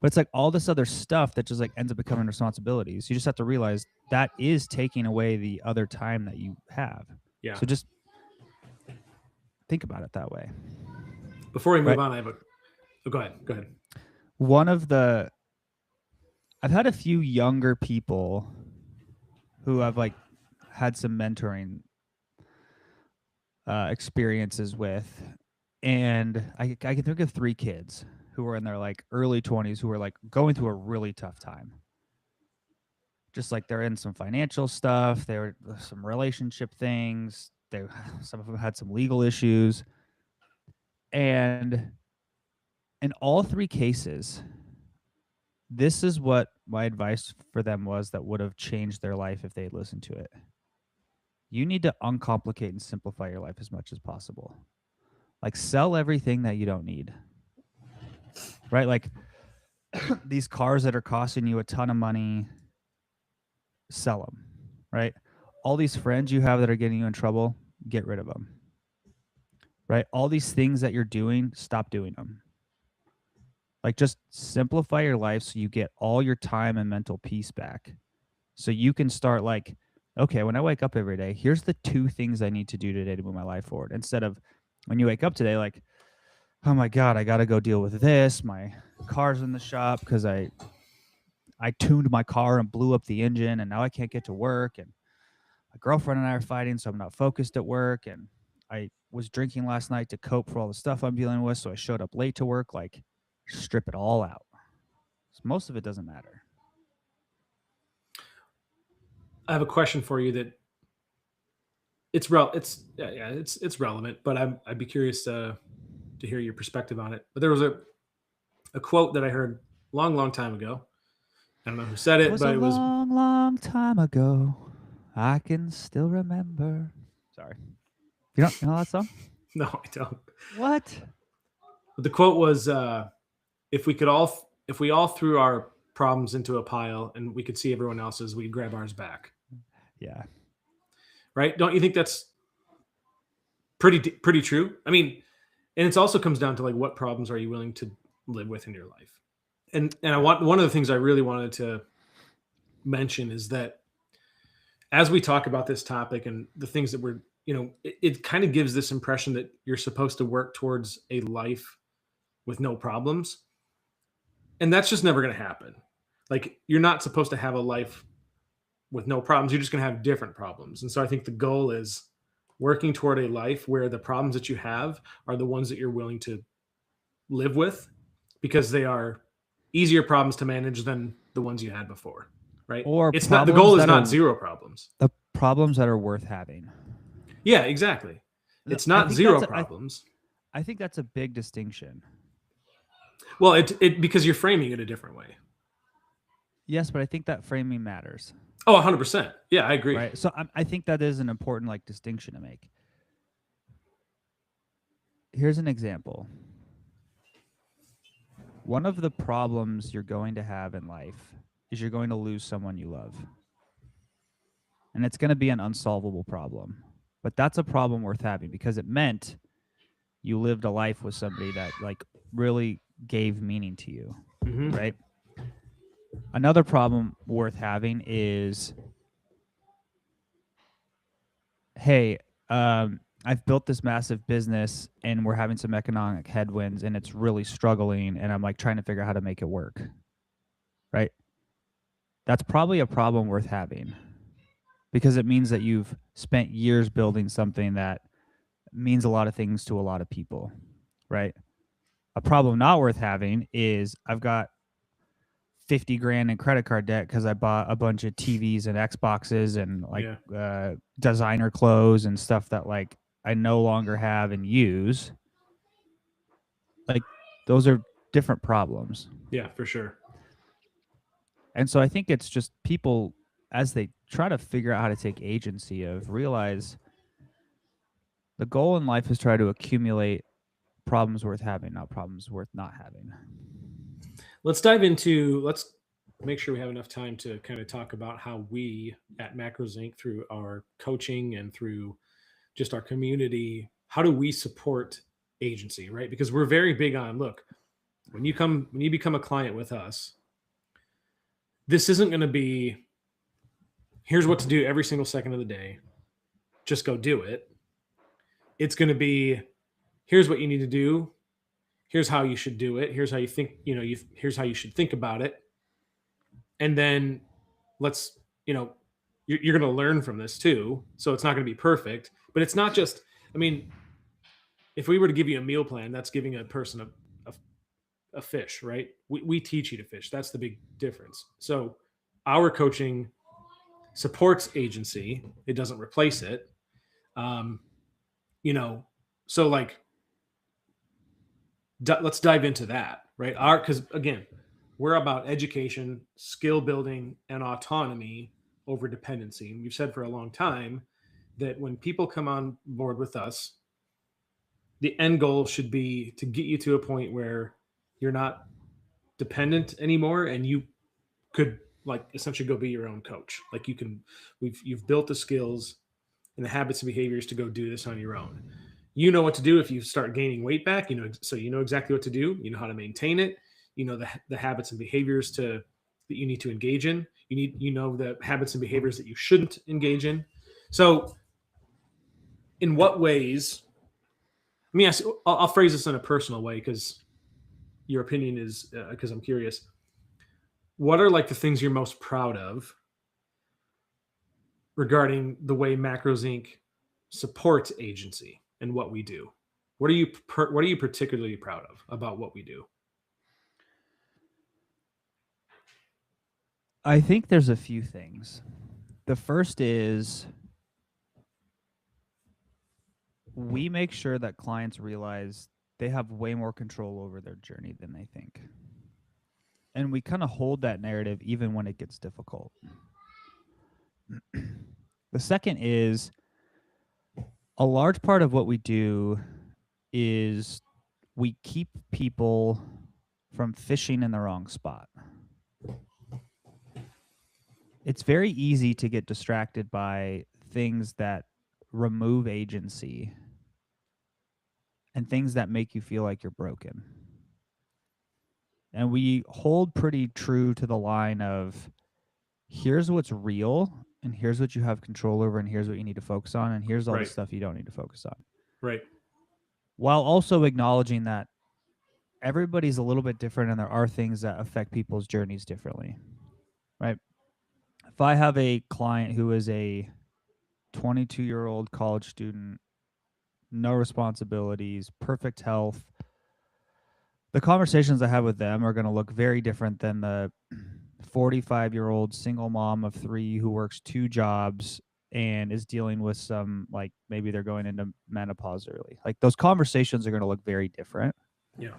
But it's like all this other stuff that just like ends up becoming responsibilities. You just have to realize that is taking away the other time that you have. Yeah. So just think about it that way. Before we move on, I have go ahead. I've had a few younger people who I've like had some mentoring experiences with, and I can think of 3 kids who were in their like early 20s who were like going through a really tough time. Just like they're in some financial stuff, there were some relationship things, some of them had some legal issues. And in all 3 cases, this is what my advice for them was that would have changed their life if they had listened to it. You need to uncomplicate and simplify your life as much as possible. Like sell everything that you don't need. Right? Like these cars that are costing you a ton of money, sell them. Right? All these friends you have that are getting you in trouble, get rid of them. Right? All these things that you're doing, stop doing them. Like just simplify your life so you get all your time and mental peace back. So you can start like, okay, when I wake up every day, here's the 2 things I need to do today to move my life forward. Instead of when you wake up today, like, oh my God, I got to go deal with this. My car's in the shop because I tuned my car and blew up the engine and now I can't get to work. And my girlfriend and I are fighting, so I'm not focused at work. And I was drinking last night to cope for all the stuff I'm dealing with. So I showed up late to work. Like, strip it all out. So most of it doesn't matter. I have a question for you that it's relevant, but I'd be curious to hear your perspective on it. But there was a quote that I heard long time ago. I don't know who said it, but it was long time ago. I can still remember. Sorry, you know that song? No, I don't. What? But the quote was, if we all threw our problems into a pile and we could see everyone else's, we'd grab ours back. Yeah. right? Don't you think that's pretty true? I mean, and it also comes down to like what problems are you willing to live with in your life? And I want one of the things I really wanted to mention is that as we talk about this topic and the things that we're, it kind of gives this impression that you're supposed to work towards a life with no problems. And that's just never going to happen. Like, you're not supposed to have a life with no problems. You're just going to have different problems. And so I think the goal is working toward a life where the problems that you have are the ones that you're willing to live with, because they are easier problems to manage than the ones you had before, right? Or It's not, the goal is not zero problems. The problems that are worth having. Yeah, exactly. It's not zero problems. I think that's a big distinction. Well, it because you're framing it a different way. Yes, but I think that framing matters. Oh, 100%. Yeah, I agree. Right. So I think that is an important like distinction to make. Here's an example. One of the problems you're going to have in life is you're going to lose someone you love. And it's going to be an unsolvable problem. But that's a problem worth having because it meant you lived a life with somebody that like really gave meaning to you, right? Another problem worth having is, hey, I've built this massive business and we're having some economic headwinds and it's really struggling and I'm like trying to figure out how to make it work, right? That's probably a problem worth having because it means that you've spent years building something that means a lot of things to a lot of people, right? A problem not worth having is I've got 50 grand in credit card debt because I bought a bunch of TVs and Xboxes and like designer clothes and stuff that like I no longer have and use. Like those are different problems. Yeah, for sure. And so I think it's just people as they try to figure out how to take agency of realize the goal in life is try to accumulate problems worth having, not problems worth not having. Let's make sure we have enough time to kind of talk about how we at Macros Inc. through our coaching and through just our community, how do we support agency, right? Because we're very big on, look, when you become a client with us, this isn't going to be, here's what to do every single second of the day. Just go do it. It's going to be, here's what you need to do. Here's how you should do it. Here's how you think, here's how you should think about it. And then let's, you're going to learn from this too. So it's not going to be perfect, but it's not just, I mean, if we were to give you a meal plan, that's giving a person a fish, right? We teach you to fish. That's the big difference. So our coaching supports agency. It doesn't replace it. So like, let's dive into that, right? Because again, we're about education, skill building, and autonomy over dependency. And we've said for a long time that when people come on board with us, the end goal should be to get you to a point where you're not dependent anymore and you could like essentially go be your own coach. Like you've built the skills and the habits and behaviors to go do this on your own. You know what to do if you start gaining weight back, so you know exactly what to do. You know how to maintain it. You know the habits and behaviors that you need to engage in. You know the habits and behaviors that you shouldn't engage in. So in what ways, let me ask, I'll phrase this in a personal way because your opinion is, because I'm curious. What are like the things you're most proud of regarding the way Macros Inc. supports agency and what we do? What are you particularly proud of about what we do? I think there's a few things. The first is we make sure that clients realize they have way more control over their journey than they think. And we kind of hold that narrative even when it gets difficult. The second is a large part of what we do is we keep people from fishing in the wrong spot. It's very easy to get distracted by things that remove agency and things that make you feel like you're broken. And we hold pretty true to the line of here's what's real and here's what you have control over and here's what you need to focus on and here's all the Right. stuff you don't need to focus on. Right. While also acknowledging that everybody's a little bit different and there are things that affect people's journeys differently. Right? If I have a client who is a 22-year-old college student, no responsibilities, perfect health, the conversations I have with them are going to look very different than the 45-year-old single mom of 3 who works 2 jobs and is dealing with some, like, maybe they're going into menopause early. Like, those conversations are going to look very different, Yeah.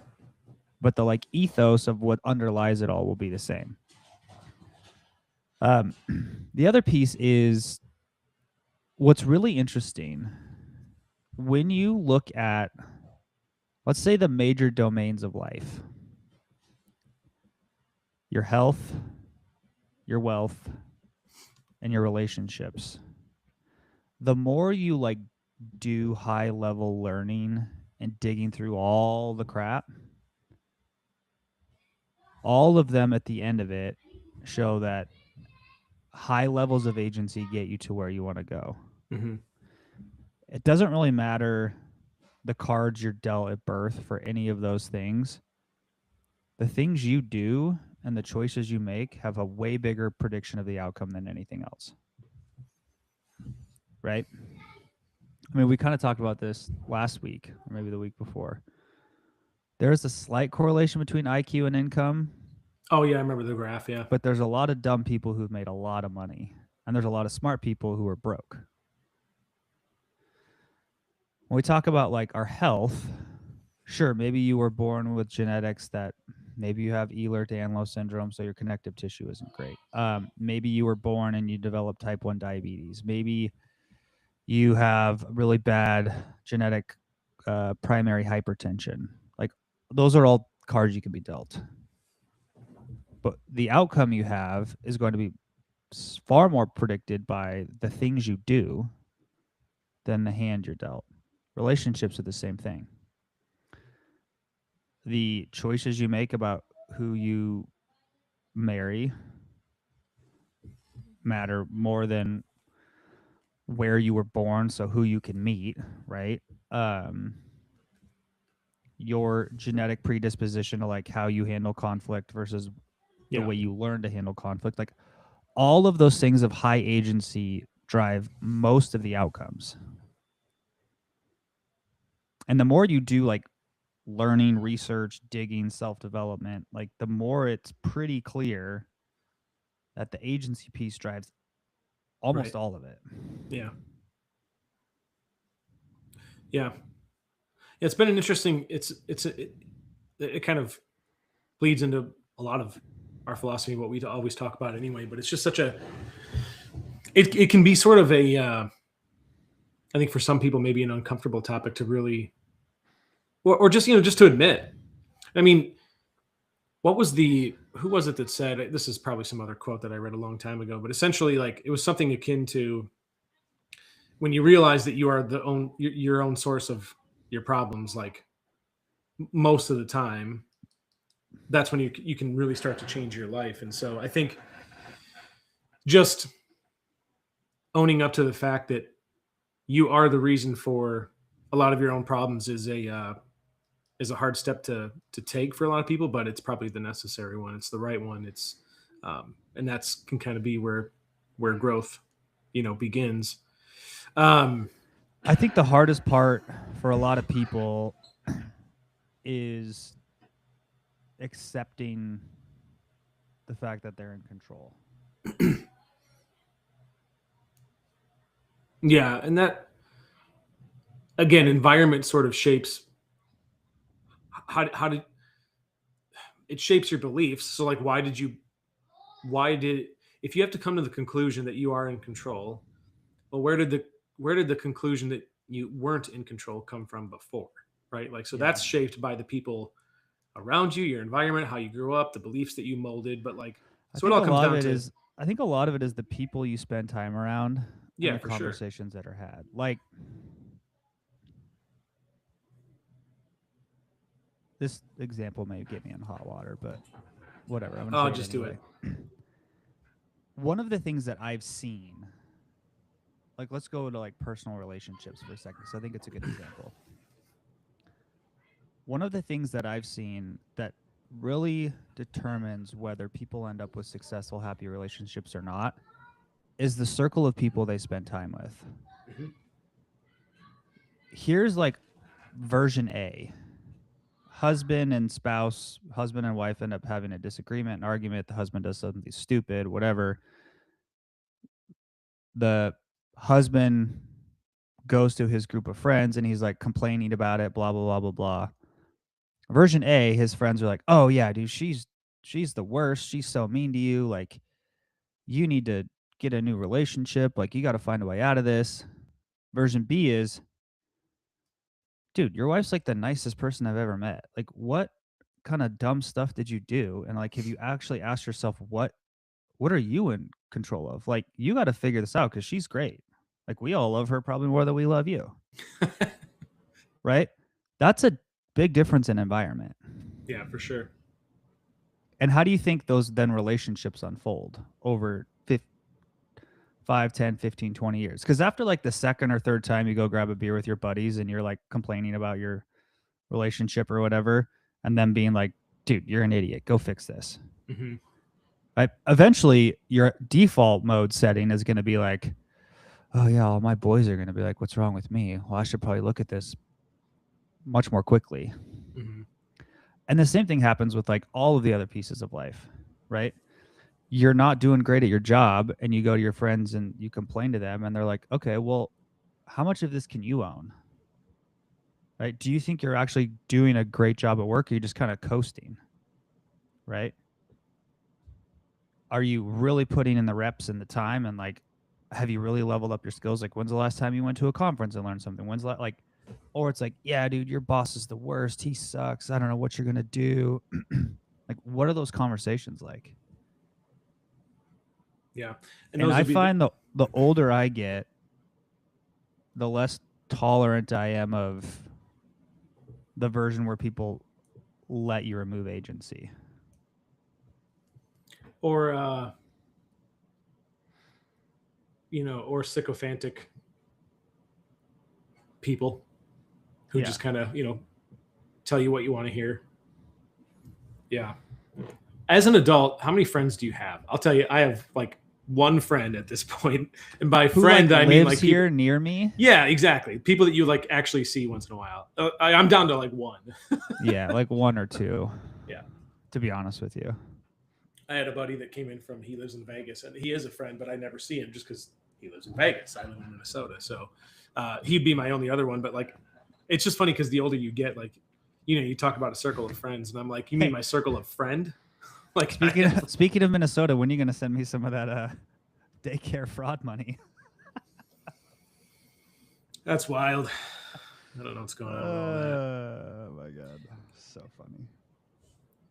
but the like ethos of what underlies it all will be the same. The other piece is what's really interesting when you look at, let's say, the major domains of life: your health, your wealth, and your relationships. The more you like do high level learning and digging through all the crap, all of them at the end of it show that high levels of agency get you to where you want to go. Mm-hmm. It doesn't really matter the cards you're dealt at birth for any of those things. The things you do and the choices you make have a way bigger prediction of the outcome than anything else. Right? I mean, we kind of talked about this last week or maybe the week before. There's a slight correlation between IQ and income. Oh yeah, I remember the graph. Yeah. But there's a lot of dumb people who've made a lot of money, and there's a lot of smart people who are broke. When we talk about like our health, sure, maybe you were born with genetics that maybe you have Ehlers-Danlos syndrome, so your connective tissue isn't great. Maybe you were born and you developed type 1 diabetes. Maybe you have really bad genetic primary hypertension. Like, those are all cards you can be dealt. But the outcome you have is going to be far more predicted by the things you do than the hand you're dealt. Relationships are the same thing. The choices you make about who you marry matter more than where you were born, so who you can meet, right? Your genetic predisposition to like how you handle conflict versus the way you learn to handle conflict. Like, all of those things of high agency drive most of the outcomes. And the more you do like learning, research, digging, self-development, like the more it's pretty clear that the agency piece drives almost all of it. Yeah. Yeah. It's been an interesting. It kind of bleeds into a lot of our philosophy, what we always talk about anyway. But it's just such a. It can be sort of a. I think for some people maybe an uncomfortable topic to really, or just just to admit. I mean, what was who was it that said, this is probably some other quote that I read a long time ago, but essentially like it was something akin to when you realize that you are your own source of your problems, like most of the time, that's when you can really start to change your life. And so I think just owning up to the fact that you are the reason for a lot of your own problems is a hard step to take for a lot of people, but it's probably the necessary one. It's the right one. It's and that's can kind of be where growth, begins. I think the hardest part for a lot of people is accepting the fact that they're in control. Yeah, and that again, environment sort of shapes how did it shapes your beliefs. So like why did if you have to come to the conclusion that you are in control, well, where did the conclusion that you weren't in control come from before, right? Like, so that's shaped by the people around you, your environment, how you grew up, the beliefs that you molded. But like, so it all comes down to. I think a lot of it is the people you spend time around. Yeah, and the for sure. conversations that are had. Like, this example may get me in hot water, but whatever. I'm going to Oh, say just it do anyway. it. One of the things that I've seen, like, let's go to like personal relationships for a second, because I think it's a good example. One of the things that I've seen that really determines whether people end up with successful, happy relationships or not is the circle of people they spend time with. Mhm. Here's like version A. Husband and spouse, husband and wife end up having a disagreement, an argument. The husband does something stupid, whatever. The husband goes to his group of friends and he's like complaining about it, blah, blah, blah, blah, blah. Version A, his friends are like, oh, yeah, dude, she's the worst. She's so mean to you. Like, you need to get a new relationship. Like, you got to find a way out of this. Version B is, dude, your wife's like the nicest person I've ever met. Like, what kind of dumb stuff did you do? And like, have you actually asked yourself, what are you in control of? Like, you got to figure this out because she's great. Like, we all love her probably more than we love you. Right? That's a big difference in environment. Yeah, for sure. And how do you think those then relationships unfold over 5, 10, 15, 20 years? Because after like the second or third time you go grab a beer with your buddies and you're like complaining about your relationship or whatever, and them being like, dude, you're an idiot. Go fix this. Mm-hmm. Right? Eventually, your default mode setting is going to be like, oh, yeah, all my boys are going to be like, what's wrong with me? Well, I should probably look at this much more quickly. Mm-hmm. And the same thing happens with like all of the other pieces of life, right? You're not doing great at your job and you go to your friends and you complain to them and they're like, okay, well, how much of this can you own? Right? Do you think you're actually doing a great job at work or are you just kind of coasting? Right? Are you really putting in the reps and the time and like have you really leveled up your skills? Like when's the last time you went to a conference and learned something? When's like or it's like, yeah, dude, your boss is the worst. He sucks. I don't know what you're going to do. Like what are those conversations like? Yeah. And I find the older I get, the less tolerant I am of the version where people let you remove agency. Or or sycophantic people who just kind of, tell you what you want to hear. Yeah. As an adult, how many friends do you have? I'll tell you, I have like one friend at this point, and by who, friend like, I mean lives like here people, near me. Yeah, exactly. People that you like actually see once in a while. I'm down to like one. Yeah, like one or two. Yeah. To be honest with you. I had a buddy that came in he lives in Vegas, and he is a friend, but I never see him just because he lives in Vegas. I live in Minnesota, so he'd be my only other one. But like, it's just funny because the older you get, like, you talk about a circle of friends, and I'm like, you mean my circle of friend? Like, speaking of Minnesota, when are you going to send me some of that daycare fraud money? That's wild. I don't know what's going on with all that. Oh my god, so funny.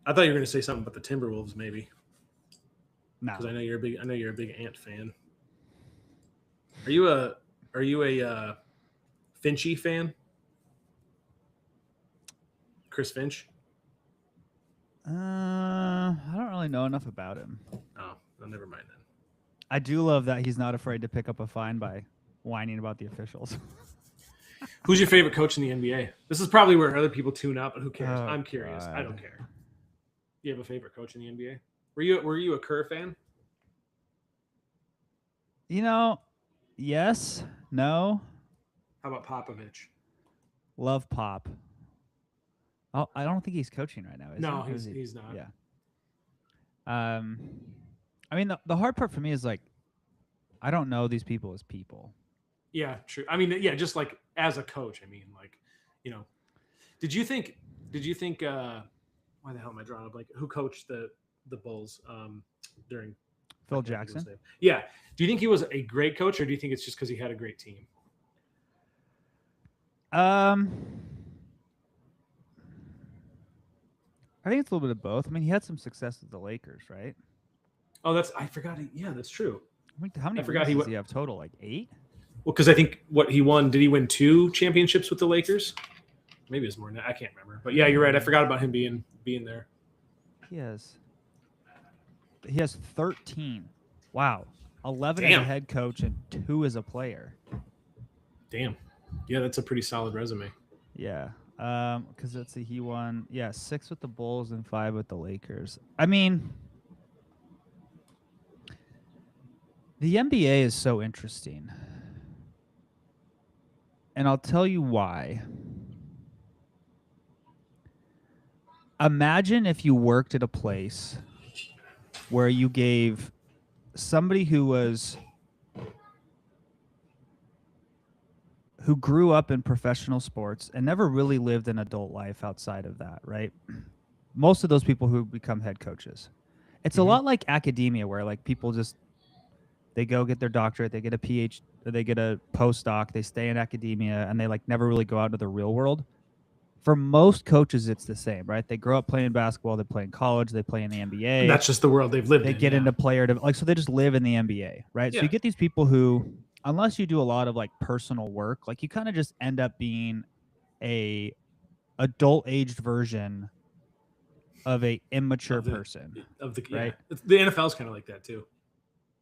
I thought you were going to say something about the Timberwolves, maybe. No, because I know you're a big Ant fan. Are you a Finchy fan? Chris Finch? I don't really know enough about him. Oh, well, never mind then. I do love that he's not afraid to pick up a fine by whining about the officials. Who's your favorite coach in the NBA? This is probably where other people tune out, but who cares? Oh, I'm curious. God. I don't care. You have a favorite coach in the NBA? Were you a Kerr fan? Yes, no. How about Popovich? Love Pop. Oh, I don't think he's coaching right now. No, he's not. Yeah. I mean, the hard part for me is like, I don't know these people as people. Yeah, true. I mean, yeah, just like as a coach. I mean, like, did you think? Why the hell am I drawing up? Like, who coached the Bulls during Phil Jackson? Yeah. Do you think he was a great coach, or do you think it's just because he had a great team? I think it's a little bit of both. I mean, he had some success with the Lakers, right? Oh, I forgot. Yeah, that's true. I think how many forgot rings does he have total? Like 8? Well, because I think what he won, did he win 2 championships with the Lakers? Maybe it was more than that. I can't remember. But yeah, you're right. I forgot about him being there. He has 13. Wow. 11 as a Damn. head coach and 2 as a player. Damn. Yeah, that's a pretty solid resume. Yeah. Because let's see, he won 6 with the Bulls and 5 with the Lakers. I mean, the NBA is so interesting. And I'll tell you why. Imagine if you worked at a place where you gave somebody who grew up in professional sports and never really lived an adult life outside of that, right? Most of those people who become head coaches. It's a lot like academia where like people just they go get their doctorate, they get a PhD, they get a postdoc, they stay in academia and they like never really go out into the real world. For most coaches, it's the same, right? They grow up playing basketball, they play in college, they play in the NBA. And that's just the world they've lived in. They get into player, so they just live in the NBA, right? Yeah. So you get these people who, unless you do a lot of like personal work, like you kind of just end up being a adult-aged version of a immature person. Right? The NFL is kind of like that too.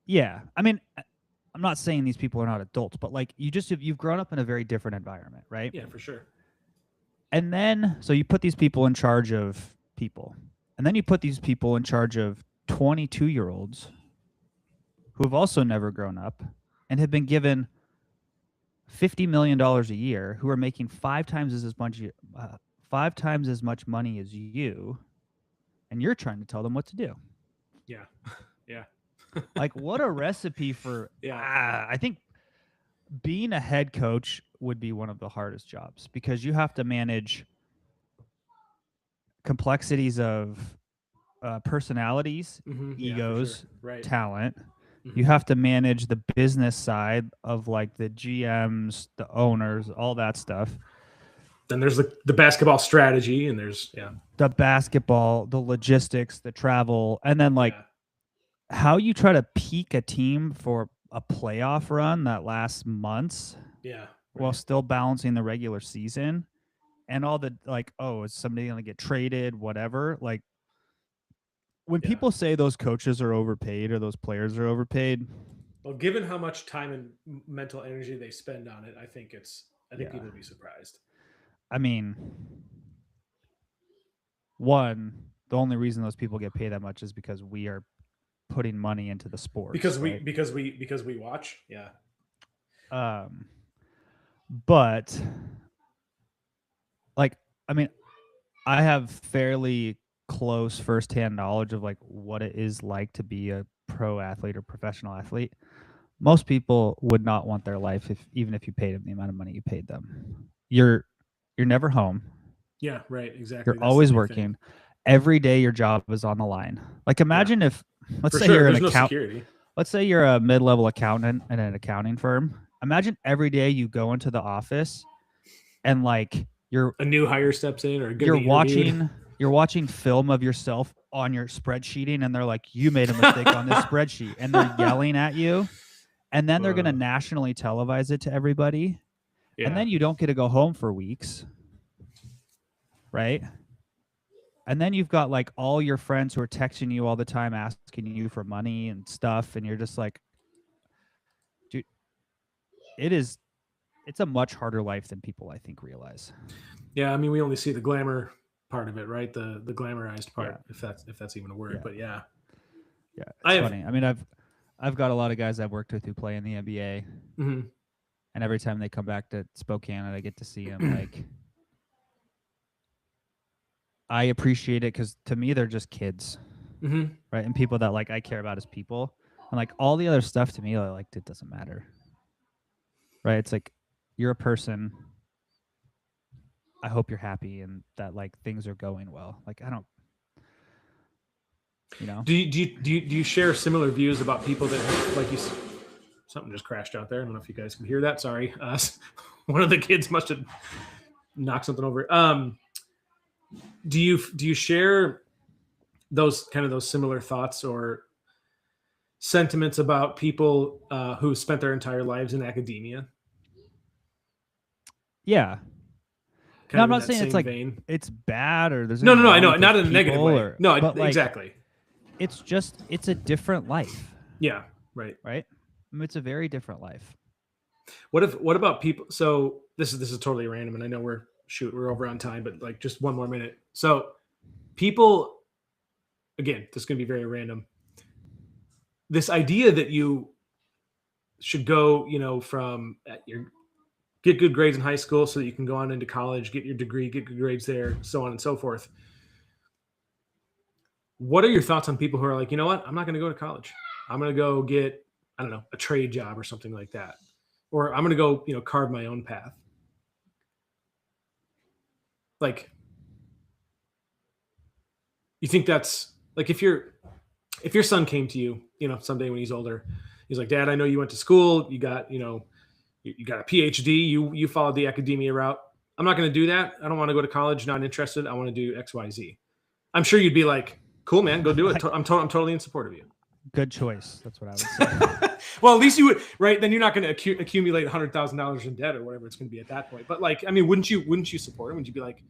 Yeah. I mean, I'm not saying these people are not adults, but like you've grown up in a very different environment, right? Yeah, for sure. And then, so you put these people in charge of people. And then you put these people in charge of 22-year-olds who have also never grown up and have been given $50 million a year, who are making 5 times as much money as you, and you're trying to tell them what to do. Yeah. Yeah. Like, what a recipe for, I think being a head coach would be one of the hardest jobs because you have to manage complexities of personalities, egos, talent. You have to manage the business side of like the GMs, the owners, all that stuff. Then there's the basketball strategy and there's the basketball, the logistics, the travel, and then like how you try to peak a team for a playoff run that lasts months. Yeah. While still balancing the regular season and all the like, oh, is somebody going to get traded, whatever. Like when people say those coaches are overpaid or those players are overpaid. Well, given how much time and mental energy they spend on it, I think people would be surprised. I mean, one, the only reason those people get paid that much is because we are putting money into the sport. Because we watch. Yeah. But like, I mean, I have fairly close firsthand knowledge of like what it is like to be a pro athlete or professional athlete. Most people would not want their life even if you paid them the amount of money you paid them. You're never home. Yeah, right. Exactly. You're always working. Every day your job is on the line. Like imagine if let's say you're an accountant. Let's say you're a mid-level accountant in an accounting firm. Imagine every day you go into the office and like you're a new hire steps in or you're watching film of yourself on your spreadsheeting and they're like, you made a mistake on this spreadsheet and they're yelling at you. And then they're going to nationally televise it to everybody. Yeah. And then you don't get to go home for weeks. Right? And then you've got like all your friends who are texting you all the time, asking you for money and stuff. And you're just like, dude, it's a much harder life than people, I think, realize. Yeah. I mean, we only see the glamour part of it, right? The glamorized part, if that's even a word, but yeah. Yeah. It's funny. I mean, I've got a lot of guys I've worked with who play in the NBA. Mm-hmm. And every time they come back to Spokane and I get to see them, like, I appreciate it because to me they're just kids, right? And people that like I care about as people, and like all the other stuff to me, like it doesn't matter, right? It's like you're a person. I hope you're happy and that like things are going well. Like I don't, Do you share similar views about people that like you? Something just crashed out there. I don't know if you guys can hear that. Sorry, one of the kids must have knocked something over. Do you share those similar thoughts or sentiments about people who spent their entire lives in academia, Yeah. kind Now I'm of in not that saying it's same like vein. it's bad or there's No, anything no, no, I wrong know, with those not in a people negative way. or No, but like exactly. it's a different life, Yeah, right. right? I mean, it's a very different life. What about people? So this is totally random, and I know we're over on time, but like just one more minute. So people, again, this is going to be very random. This idea that you should go, from your get good grades in high school so that you can go on into college, get your degree, get good grades there, so on and so forth. What are your thoughts on people who are like, you know what, I'm not going to go to college. I'm going to go get, I don't know, a trade job or something like that, or I'm going to go, carve my own path. Like, you think that's like if your son came to you, someday when he's older, he's like, Dad, I know you went to school, you got, you got a PhD, you followed the academia route. I'm not going to do that. I don't want to go to college. Not interested. I want to do X, Y, Z. I'm sure you'd be like, cool, man, go do it. Like, I'm totally in support of you. good choice. That's what I would say. Well, at least you would, right? Then you're not going to accumulate $100,000 in debt or whatever it's going to be at that point. But like, I mean, wouldn't you support it? Wouldn't you be like,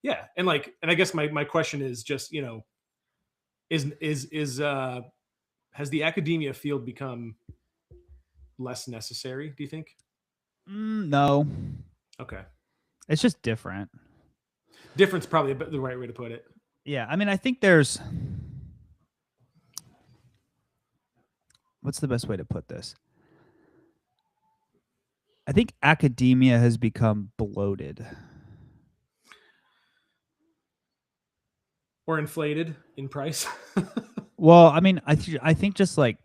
yeah? And I guess my question is just, is has the academia field become less necessary, do you think? No, Okay. it's just different. Difference probably the right way to put it. Yeah, I mean, I think there's what's the best way to put this? I think academia has become bloated. Or inflated in price. Well, I mean, I think just like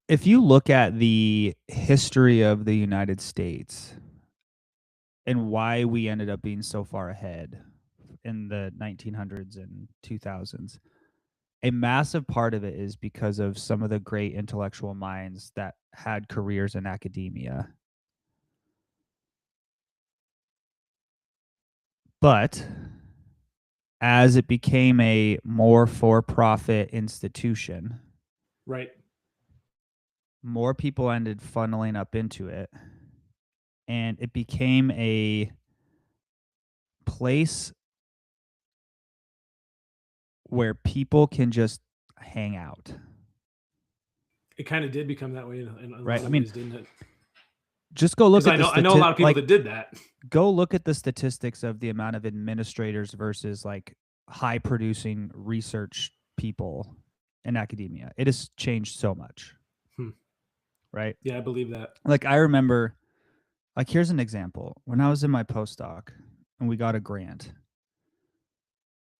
if you look at the history of the United States and why we ended up being so far ahead in the 1900s and 2000s, a massive part of it is because of some of the great intellectual minds that had careers in academia. But as it became a more for-profit institution, Right. more people ended funneling up into it, and it became a place where people can just hang out. It kind of did become that way in a Right? lot I of mean, ways, didn't it? just go look Because at I know a lot of people that did that. go look at the statistics of the amount of administrators versus like high producing research people in academia. It has changed so much. Right? Yeah, I believe that. Like I remember, like here's an example. When I was in my postdoc and we got a grant.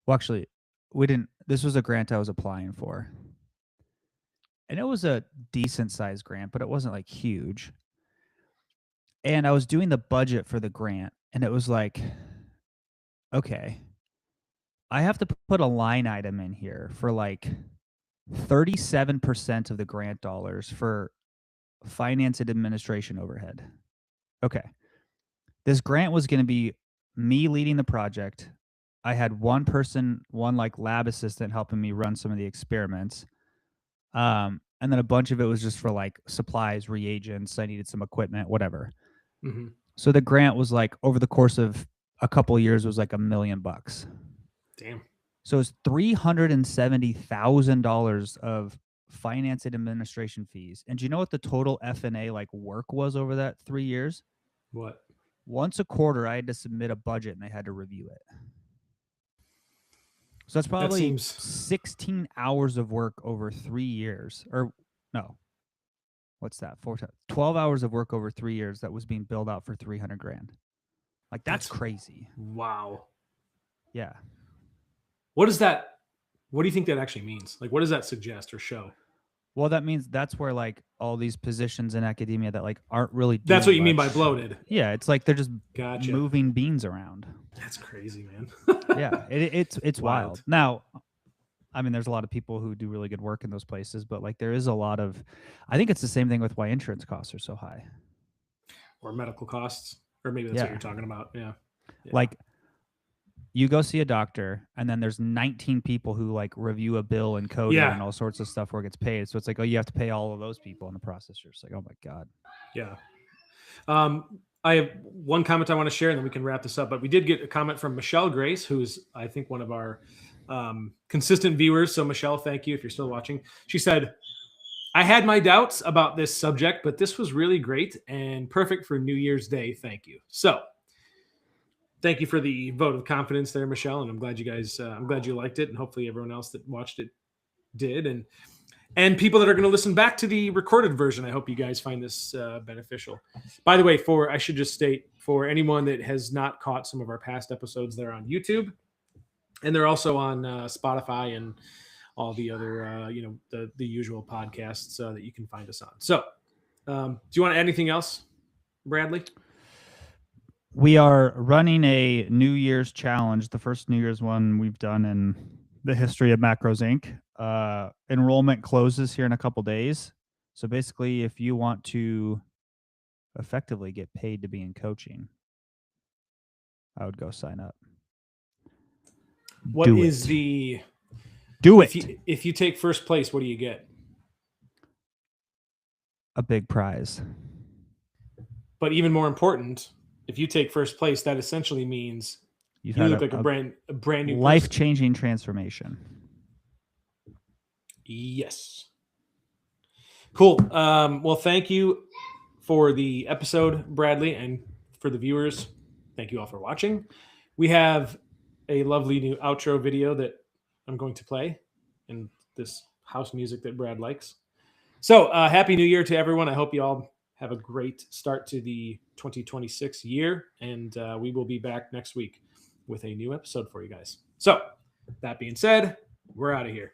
Well, actually, we didn't. This was a grant I was applying for. And it was a decent sized grant, but it wasn't like huge. And I was doing the budget for the grant, and it was like, okay, I have to put a line item in here for like 37% of the grant dollars for finance and administration overhead. Okay. This grant was going to be me leading the project. I had one person, one like lab assistant helping me run some of the experiments. And then a bunch of it was just for like supplies, reagents. I needed some equipment, whatever. Mm-hmm. So the grant was like over the course of a couple of years was like $1 million. Damn. So it's $370,000 of finance and administration fees. And do you know what the total F&A like work was over that 3 years? What? Once a quarter, I had to submit a budget and they had to review it. So that's probably That seems 16 hours of work over 3 years. Or no, what's that? 12 hours of work over 3 years that was being billed out for 300 grand. Like that's crazy. Wow. Yeah. What do you think that actually means? Like, what does that suggest or show? Well, that means that's where like all these positions in academia that like aren't really doing That's what you mean much. by bloated. Yeah, it's like they're just Gotcha. moving beans around. That's crazy, man. Yeah, it's wild. Now, I mean, there's a lot of people who do really good work in those places, but like there is a lot of, I think it's the same thing with why insurance costs are so high. Or medical costs, or maybe that's what you're talking about. Yeah. Like you go see a doctor, and then there's 19 people who like review a bill and code it and all sorts of stuff where it gets paid. So it's like, oh, you have to pay all of those people in the process. You're just like, oh my God. Yeah. I have one comment I want to share, and then we can wrap this up. But we did get a comment from Michelle Grace, who's, I think, one of our consistent viewers. So Michelle, thank you if you're still watching. She said, I had my doubts about this subject, but this was really great and perfect for New Year's Day. Thank you. So thank you for the vote of confidence there, Michelle. And I'm glad you liked it. And hopefully everyone else that watched it did. And people that are going to listen back to the recorded version, I hope you guys find this beneficial. By the way, I should just state, for anyone that has not caught some of our past episodes, they're on YouTube, and they're also on Spotify and all the other, the usual podcasts that you can find us on. So do you want to add anything else, Bradley? We are running a New Year's challenge, the first New Year's one we've done in the history of Macros Inc. Enrollment closes here in a couple days. So basically, if you want to effectively get paid to be in coaching, I would go sign up. Do it. If you take first place, what do you get? A big prize. But even more important, if you take first place, that essentially means you look like a brand new life-changing transformation. Yes. Cool. Well, thank you for the episode, Bradley, and for the viewers. Thank you all for watching. We have a lovely new outro video that I'm going to play, and this house music that Brad likes. So happy New Year to everyone. I hope you all have a great start to the 2026 year, and we will be back next week with a new episode for you guys. So that being said, we're out of here.